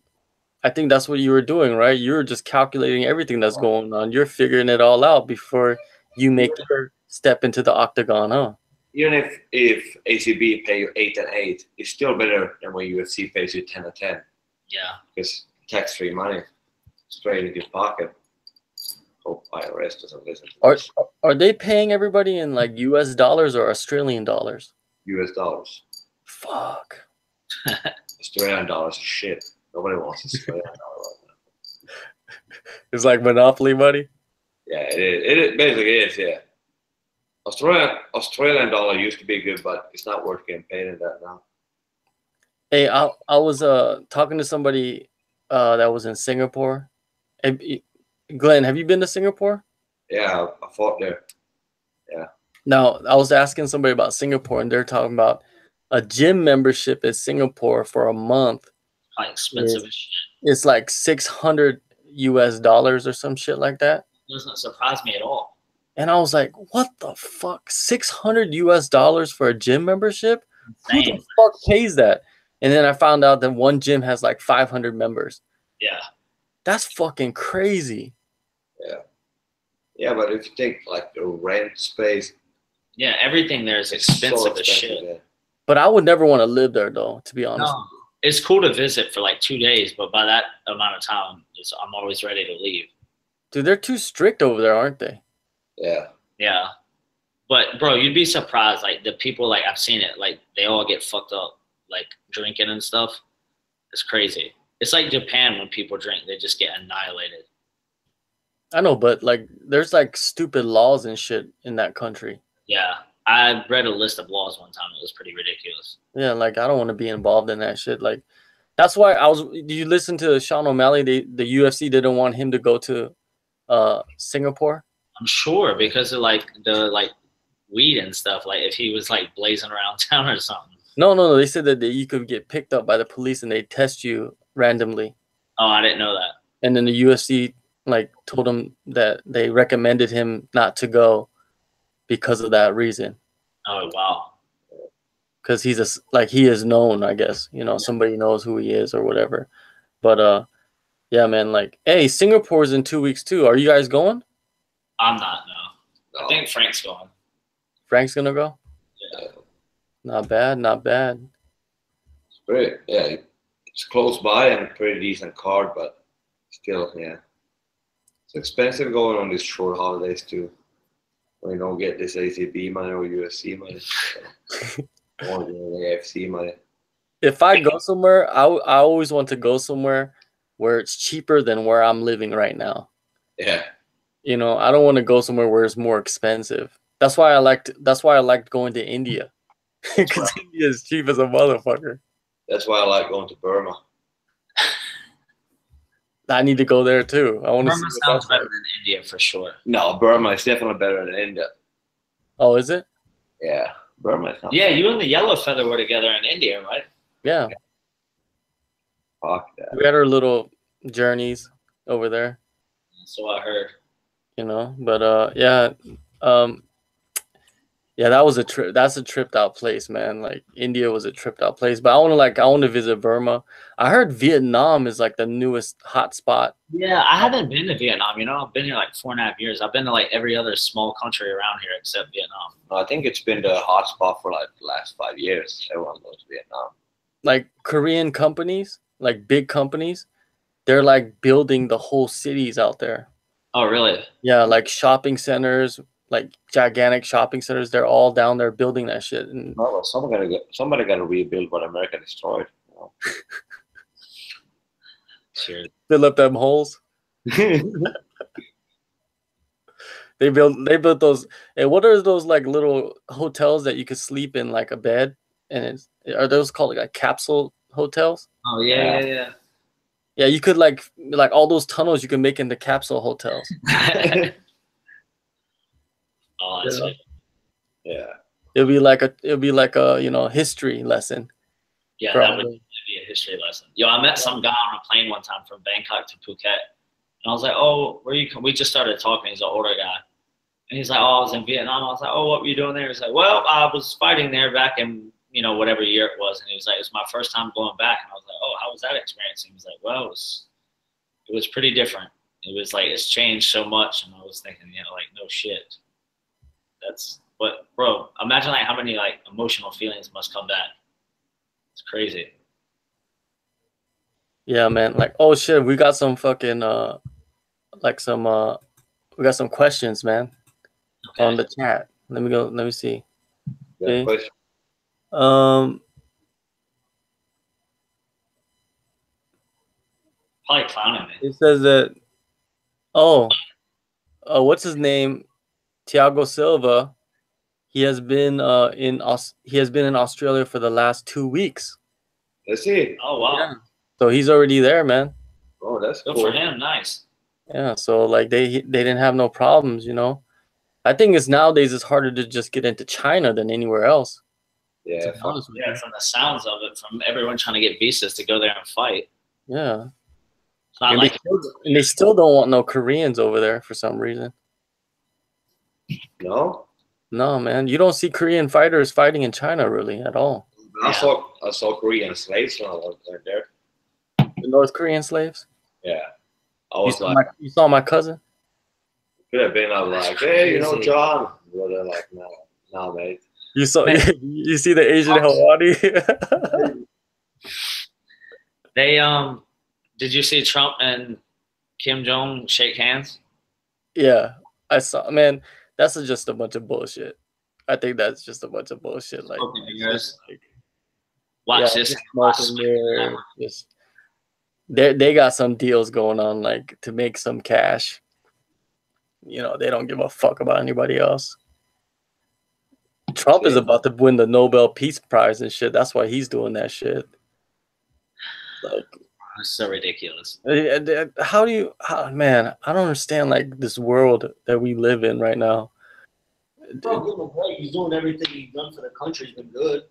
I think that's what you were doing, right? You were just calculating everything that's going on. You're figuring it all out before you make your step into the octagon, huh? Even if ACB pay you 8 and 8, it's still better than when UFC pays you 10 and 10. Yeah. Because tax-free money straight into your pocket. Hope IRS doesn't listen to this. Are they paying everybody in like US dollars or Australian dollars? US dollars. Fuck. Australian dollars is shit. Nobody wants Australian dollars right now. It's like Monopoly money? Yeah, it is. It basically is, yeah. Australian dollar used to be good, but it's not worth getting paid in that now. Hey, I was talking to somebody that was in Singapore. Hey, Glenn, have you been to Singapore? Yeah, I fought there. Yeah. Now, I was asking somebody about Singapore, and they're talking about a gym membership in Singapore for a month. Like expensive as shit. It's like $600 or some shit like that. It doesn't surprise me at all. And I was like, what the fuck? $600 for a gym membership? Insane. Who the fuck pays that? And then I found out that one gym has like 500 members. Yeah. That's fucking crazy. Yeah. Yeah, but if you think like the rent space. Yeah, everything there is expensive as shit. Yeah. But I would never want to live there, though, to be honest. No, it's cool to visit for like 2 days, but by that amount of time, I'm always ready to leave. Dude, they're too strict over there, aren't they? Yeah. Yeah. But, bro, you'd be surprised. Like, the people, like, I've seen it. Like, they all get fucked up, like, drinking and stuff. It's crazy. It's like Japan when people drink. They just get annihilated. I know, but, like, there's, like, stupid laws and shit in that country. Yeah. I read a list of laws one time. It was pretty ridiculous. Yeah, like, I don't want to be involved in that shit. Like, that's why did you listen to Sean O'Malley? The UFC didn't want him to go to Singapore. I'm sure because of, like, the, like, weed and stuff. Like, if he was, like, blazing around town or something. No. They said that you could get picked up by the police and they test you randomly. Oh, I didn't know that. And then the UFC, like, told him that they recommended him not to go because of that reason. Oh, wow. Because he is known, I guess. You know, somebody knows who he is or whatever. But yeah, man, like, hey, Singapore's in 2 weeks too. Are you guys going? I'm not, no. I think Frank's going. Frank's gonna go? Yeah. Not bad, not bad. It's great. Yeah, it's close by and a pretty decent card, but still, yeah. It's expensive going on these short holidays too. When you don't get this ACB money or UFC money. Or the AFC money. If I go somewhere, I always want to go somewhere where it's cheaper than where I'm living right now. Yeah. You know, I don't want to go somewhere where it's more expensive. That's why I liked going to India. Because India is cheap as a motherfucker. That's why I like going to Burma. I need to go there too. I want to see. Burma sounds better than India for sure. No, Burma is definitely better than India. Oh, is it? Yeah. Burma is not. Yeah, you and the Yellow Feather were together in India, right? Yeah. Fuck that. We had our little journeys over there. So I heard. You know, but yeah, yeah, that was a trip. That's a tripped out place, man. Like India was a tripped out place, but I want to visit Burma. I heard Vietnam is like the newest hot spot. Yeah, I haven't been to Vietnam. You know, I've been here like 4.5 years. I've been to like every other small country around here except Vietnam. I think it's been the hot spot for like the last 5 years. Everyone goes to Vietnam. Like Korean companies, like big companies, they're like building the whole cities out there. Oh, really? Yeah, like shopping centers, like gigantic shopping centers. They're all down there building that shit. And well, somebody got to rebuild what America destroyed. You know? Sure. fill up them holes. They built those. And what are those like little hotels that you could sleep in like a bed? And are those called like capsule hotels? Oh yeah. Yeah, you could like all those tunnels you can make into capsule hotels. Oh, that's right. Yeah. It'll be like a history lesson. Yeah, Probably. that would be a history lesson. Yo, I met some guy on a plane one time from Bangkok to Phuket, and I was like, "Oh, where you come?" We just started talking. He's an older guy, and he's like, "Oh, I was in Vietnam." I was like, "Oh, what were you doing there?" He's like, "Well, I was fighting there back in whatever year it was," and he was like, "It's my first time going back," and I was like, "Oh, how was that experience?" And he was like, "Well, it was pretty different. It was like it's changed so much," and I was thinking, like no shit. But bro, imagine like how many like emotional feelings must come back. It's crazy. Yeah, man. Like, oh shit, we got some fucking we got some questions, man, on the chat. Let me see. Okay. Question. Probably clowning me. It says that. What's his name? Thiago Silva He has been he has been in Australia for the last 2 weeks. Let's see. Oh wow. Yeah. So he's already there, man. Oh, that's Good cool. for him. Nice. Yeah. So like they didn't have no problems, you know. I think nowadays it's harder to just get into China than anywhere else. Yeah. To be honest with Yeah, you. from the sounds of it, from everyone trying to get visas to go there and fight. Yeah. It's not And like they still don't want no Koreans over there for some reason. No. No, man, you don't see Korean fighters fighting in China really at all. I saw Korean slaves when I was there. The North Korean slaves. Yeah. I was You saw my cousin. could have been. I was like, hey, you know, John. But they're like, no, mate. You saw you see the Asian Hawani. they did you see Trump and Kim Jong shake hands? Yeah, I saw. Man, that's just a bunch of bullshit. I think that's just a bunch of bullshit. Like, Watch this. They got some deals going on, like to make some cash. You know, they don't give a fuck about anybody else. Trump is about to win the Nobel Peace Prize and shit. That's why he's doing that shit. Like, it's so ridiculous. How man, I don't understand like this world that we live in right now. He's doing everything he's done for the country. He's been good.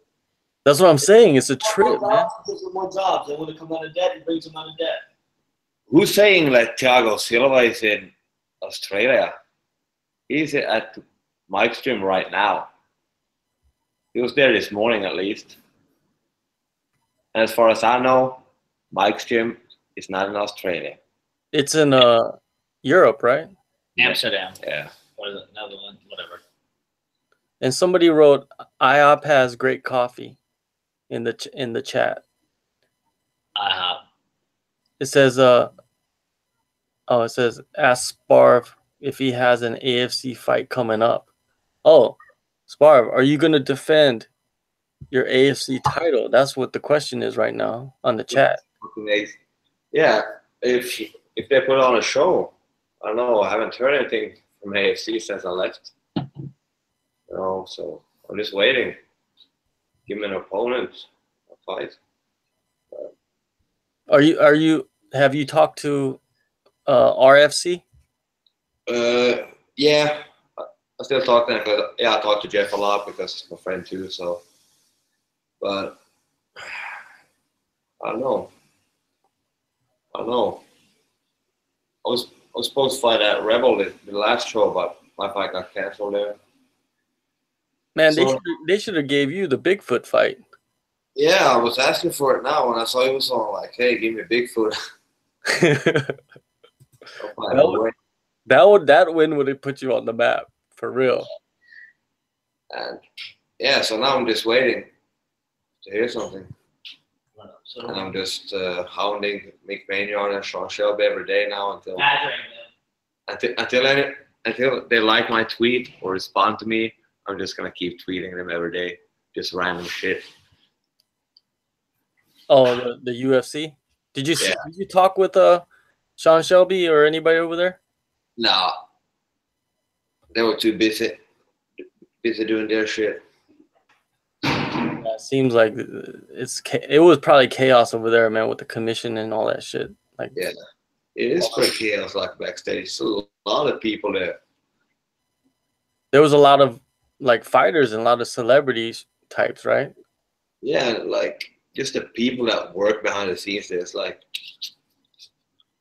That's what I'm saying. It's a trip, man. He gives them more jobs. They want to come out of debt. He brings them out of debt. Who's saying that Thiago Silva is in Australia? He's at Mike's gym right now. He was there this morning at least. And as far as I know, Mike's gym is not in Australia. It's in Europe, right? Amsterdam. Yeah. Or another one, whatever. And somebody wrote, IHOP has great coffee in the chat. IHOP. It says, it says, ask Sparv if he has an AFC fight coming up. Oh, Sparv, are you going to defend your AFC title? That's what the question is right now on the chat. Yeah, if they put on a show, I don't know. I haven't heard anything from AFC since I left. You know, so I'm just waiting. Give me an opponent, a fight. Have you talked to RFC? Yeah, I still talk to them. Yeah, I talk to Jeff a lot because he's my friend too. So, but I don't know. I was supposed to fight at Rebel the last show, but my fight got canceled there. Man, they should have gave you the Bigfoot fight. Yeah, I was asking for it now when I saw he was on. Like, hey, give me Bigfoot. that win would have put you on the map for real. And yeah, so now I'm just waiting to hear something. And I'm just hounding Mick Maynard and Sean Shelby every day now until they like my tweet or respond to me. I'm just gonna keep tweeting them every day, just random shit. Oh, the UFC. Did you talk with Sean Shelby or anybody over there? No, they were too busy doing their shit. Yeah, it seems like it was probably chaos over there, man, with the commission and all that shit. Like, yeah, it is pretty chaos like backstage. So a lot of people there. There was a lot of like fighters and a lot of celebrities types, right? Yeah, like just the people that work behind the scenes. There's like,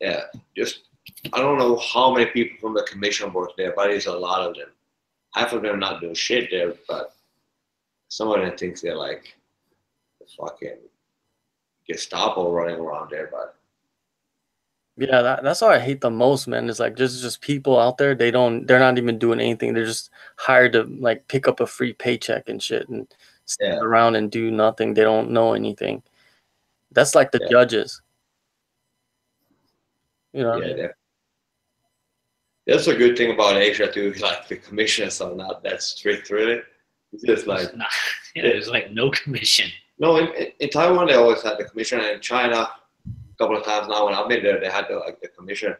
yeah, just I don't know how many people from the commission work there, but there's a lot of them. Half of them not doing shit there, but some of them thinks they're like the fucking Gestapo running around there, but yeah, that's what I hate the most, man. It's like there's just people out there. They're not even doing anything. They're just hired to like pick up a free paycheck and shit and stand around and do nothing. They don't know anything. That's like the judges. You know. Yeah, that's a good thing about Asia too. Like the commissioners are not that strict, really. It's just like there's like no commission. No, in Taiwan they always had the commission, and in China a couple of times now when I've been there they had the commission,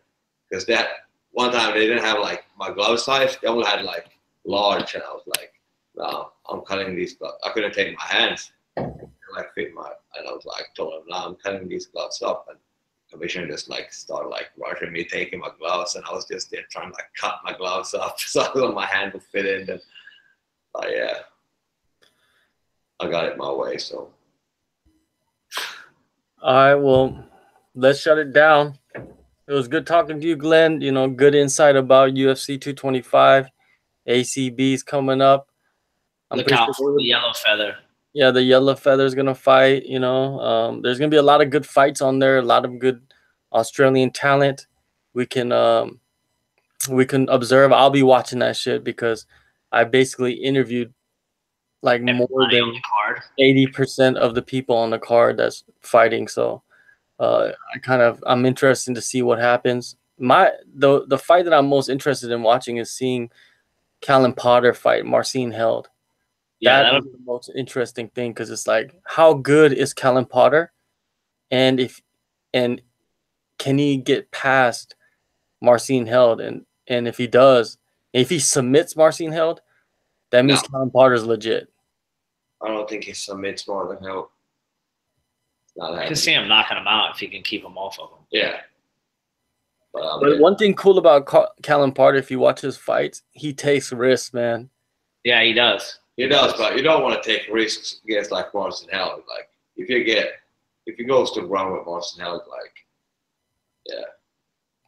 because that one time they didn't have like my glove size, they only had like large, and I was like, no, I'm cutting these gloves. I couldn't take my hands. Like fit my, and I was like, told him, no, I'm cutting these gloves up. And the commissioner just like started like rushing me, taking my gloves, and I was just there trying to like cut my gloves up so my hand would fit in. And yeah, I got it my way. So, all right, well, let's shut it down. It was good talking to you, Glenn. You know, good insight about UFC 225. ACB's coming up. Look out for the yellow feather. Yeah, the yellow feather's gonna fight. You know, there's gonna be a lot of good fights on there. A lot of good Australian talent. We can observe. I'll be watching that shit because I basically interviewed like more than 80% of the people on the card that's fighting. So I'm interested to see what happens. The fight that I'm most interested in watching is seeing Callum Potter fight Marcin Held. Yeah, that is the most interesting thing because it's like, how good is Callum Potter, and can he get past Marcin Held, and if he does, if he submits Marcin Held, that means Callum Potter's legit. I don't think he submits more than Held. I can see him knocking him out if he can keep him off of him. Yeah. But one thing cool about Callum Potter, if you watch his fights, he takes risks, man. Yeah, he does. He does, but you don't want to take risks against like Marcin Held. Like if he goes to the ground with Marcin Held, like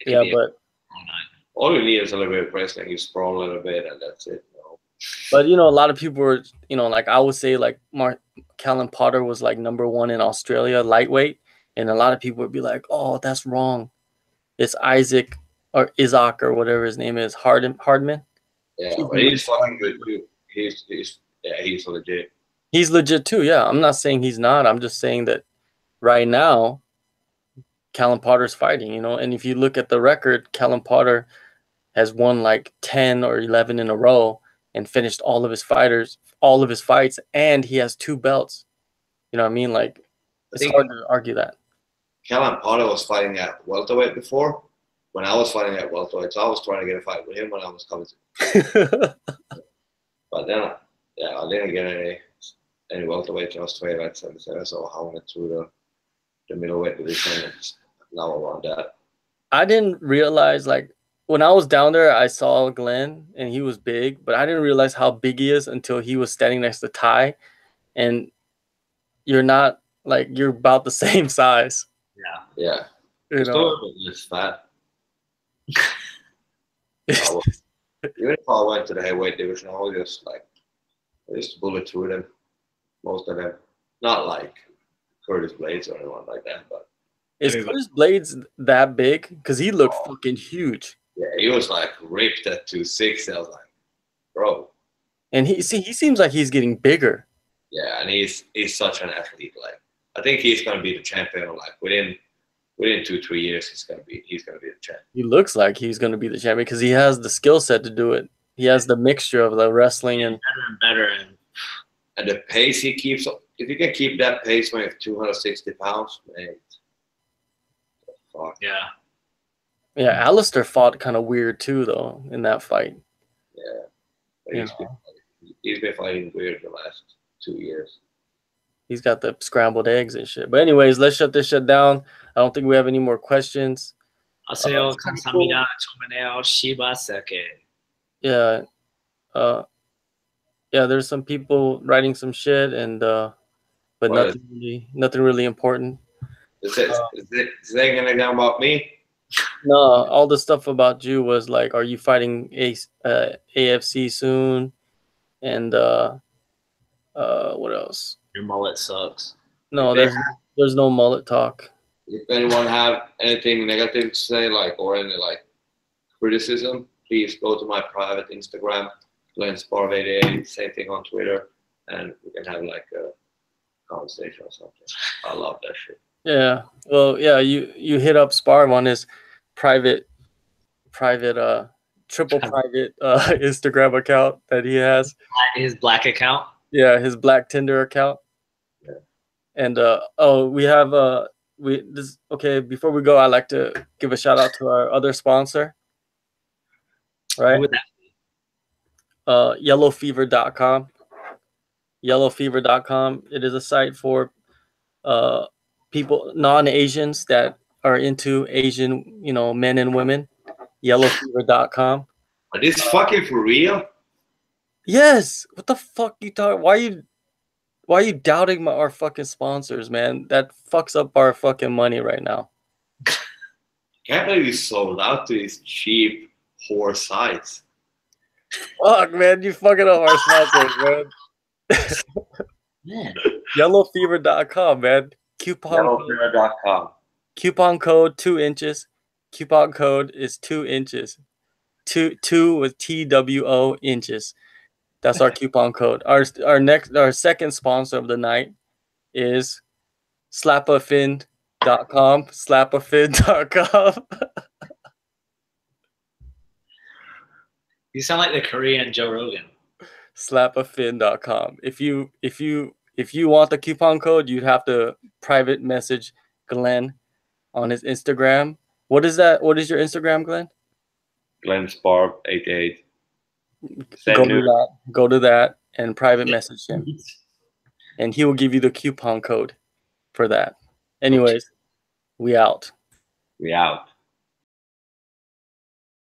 but all you need is a little bit of wrestling. You sprawl a little bit, and that's it. You know? But a lot of people were, like I would say, like Callum Potter was like #1 in Australia lightweight, and a lot of people would be like, "Oh, that's wrong. It's Isaac or or whatever his name is, Hardman." Yeah, but he's fucking good too. He's legit. He's legit too. Yeah, I'm not saying he's not. I'm just saying that right now, Callum Potter's fighting. And if you look at the record, Callum Potter has won like 10 or 11 in a row and finished all of his fights, and he has 2 belts. You know what I mean? Like, it's hard to argue that. Callum Potter was fighting at welterweight before. When I was fighting at welterweight, so I was trying to get a fight with him when I was coming to. But then, I didn't get any welterweight in Australia at 77, so I went through the middleweight division, and now I want that. I didn't realize, like, when I was down there, I saw Glenn, and he was big, but I didn't realize how big he is until he was standing next to Ty, and you're not, like, you're about the same size. Yeah. It's fat. Even if I went to the heavyweight division, I just bullet through them. Most of them. Not like Curtis Blades or anyone like that, but is Curtis Blades that big? Because he looked fucking huge. Yeah, he was like ripped at 260. I was like, bro. And he seems like he's getting bigger. Yeah, and he's such an athlete. Like, I think he's gonna be the champion. Like within 2-3 years, he's gonna be the champion. He looks like he's gonna be the champion because he has the skill set to do it. He has the mixture of the wrestling and better. And the pace he keeps. If you can keep that pace when you're 260 pounds, man. Fuck. Yeah. Yeah, Alistair fought kind of weird too, though, in that fight. Yeah. He's been fighting weird the last 2 years. He's got the scrambled eggs and shit. But anyways, let's shut this shit down. I don't think we have any more questions. Yeah. There's some people writing some shit, and but nothing really important. Is it saying anything about me? No, all the stuff about you was like, are you fighting AFC soon? And what else? Your mullet sucks. No, there's no mullet talk. If anyone have anything negative to say, like, or any like criticism, please go to my private Instagram, Sparv88. Same thing on Twitter, and we can have like a conversation or something. I love that shit. Yeah. Well, yeah. You hit up Sparv on his private triple private Instagram account that he has. His black account. Yeah, his black Tinder account. Yeah. And we have before we go, I'd like to give a shout out to our other sponsor. Right? Who would that be? Yellowfever.com. yellowfever.com. It is a site for people, non-Asians that are into Asian, men and women. Yellowfever.com. Are this fucking for real? Yes. What the fuck you talking? Why are you doubting our fucking sponsors, man? That fucks up our fucking money right now. Can't believe you sold out to these cheap whore sites. Fuck, man, you fucking up our sponsors, man. Man. Yellowfever.com, man. Yellowfever.com. Coupon code 2 inches. Coupon code is 2 inches. Two with TWO inches. That's our coupon code. Our second sponsor of the night is slapafin.com. Slapafin.com. You sound like the Korean Joe Rogan. Slapafin.com. If you want the coupon code, you'd have to private message Glenn on his Instagram. What is that? What is your Instagram, Glenn? Glenn Sparv 88. Go to that and private message him, and he will give you the coupon code for that. Anyways, we out. We out.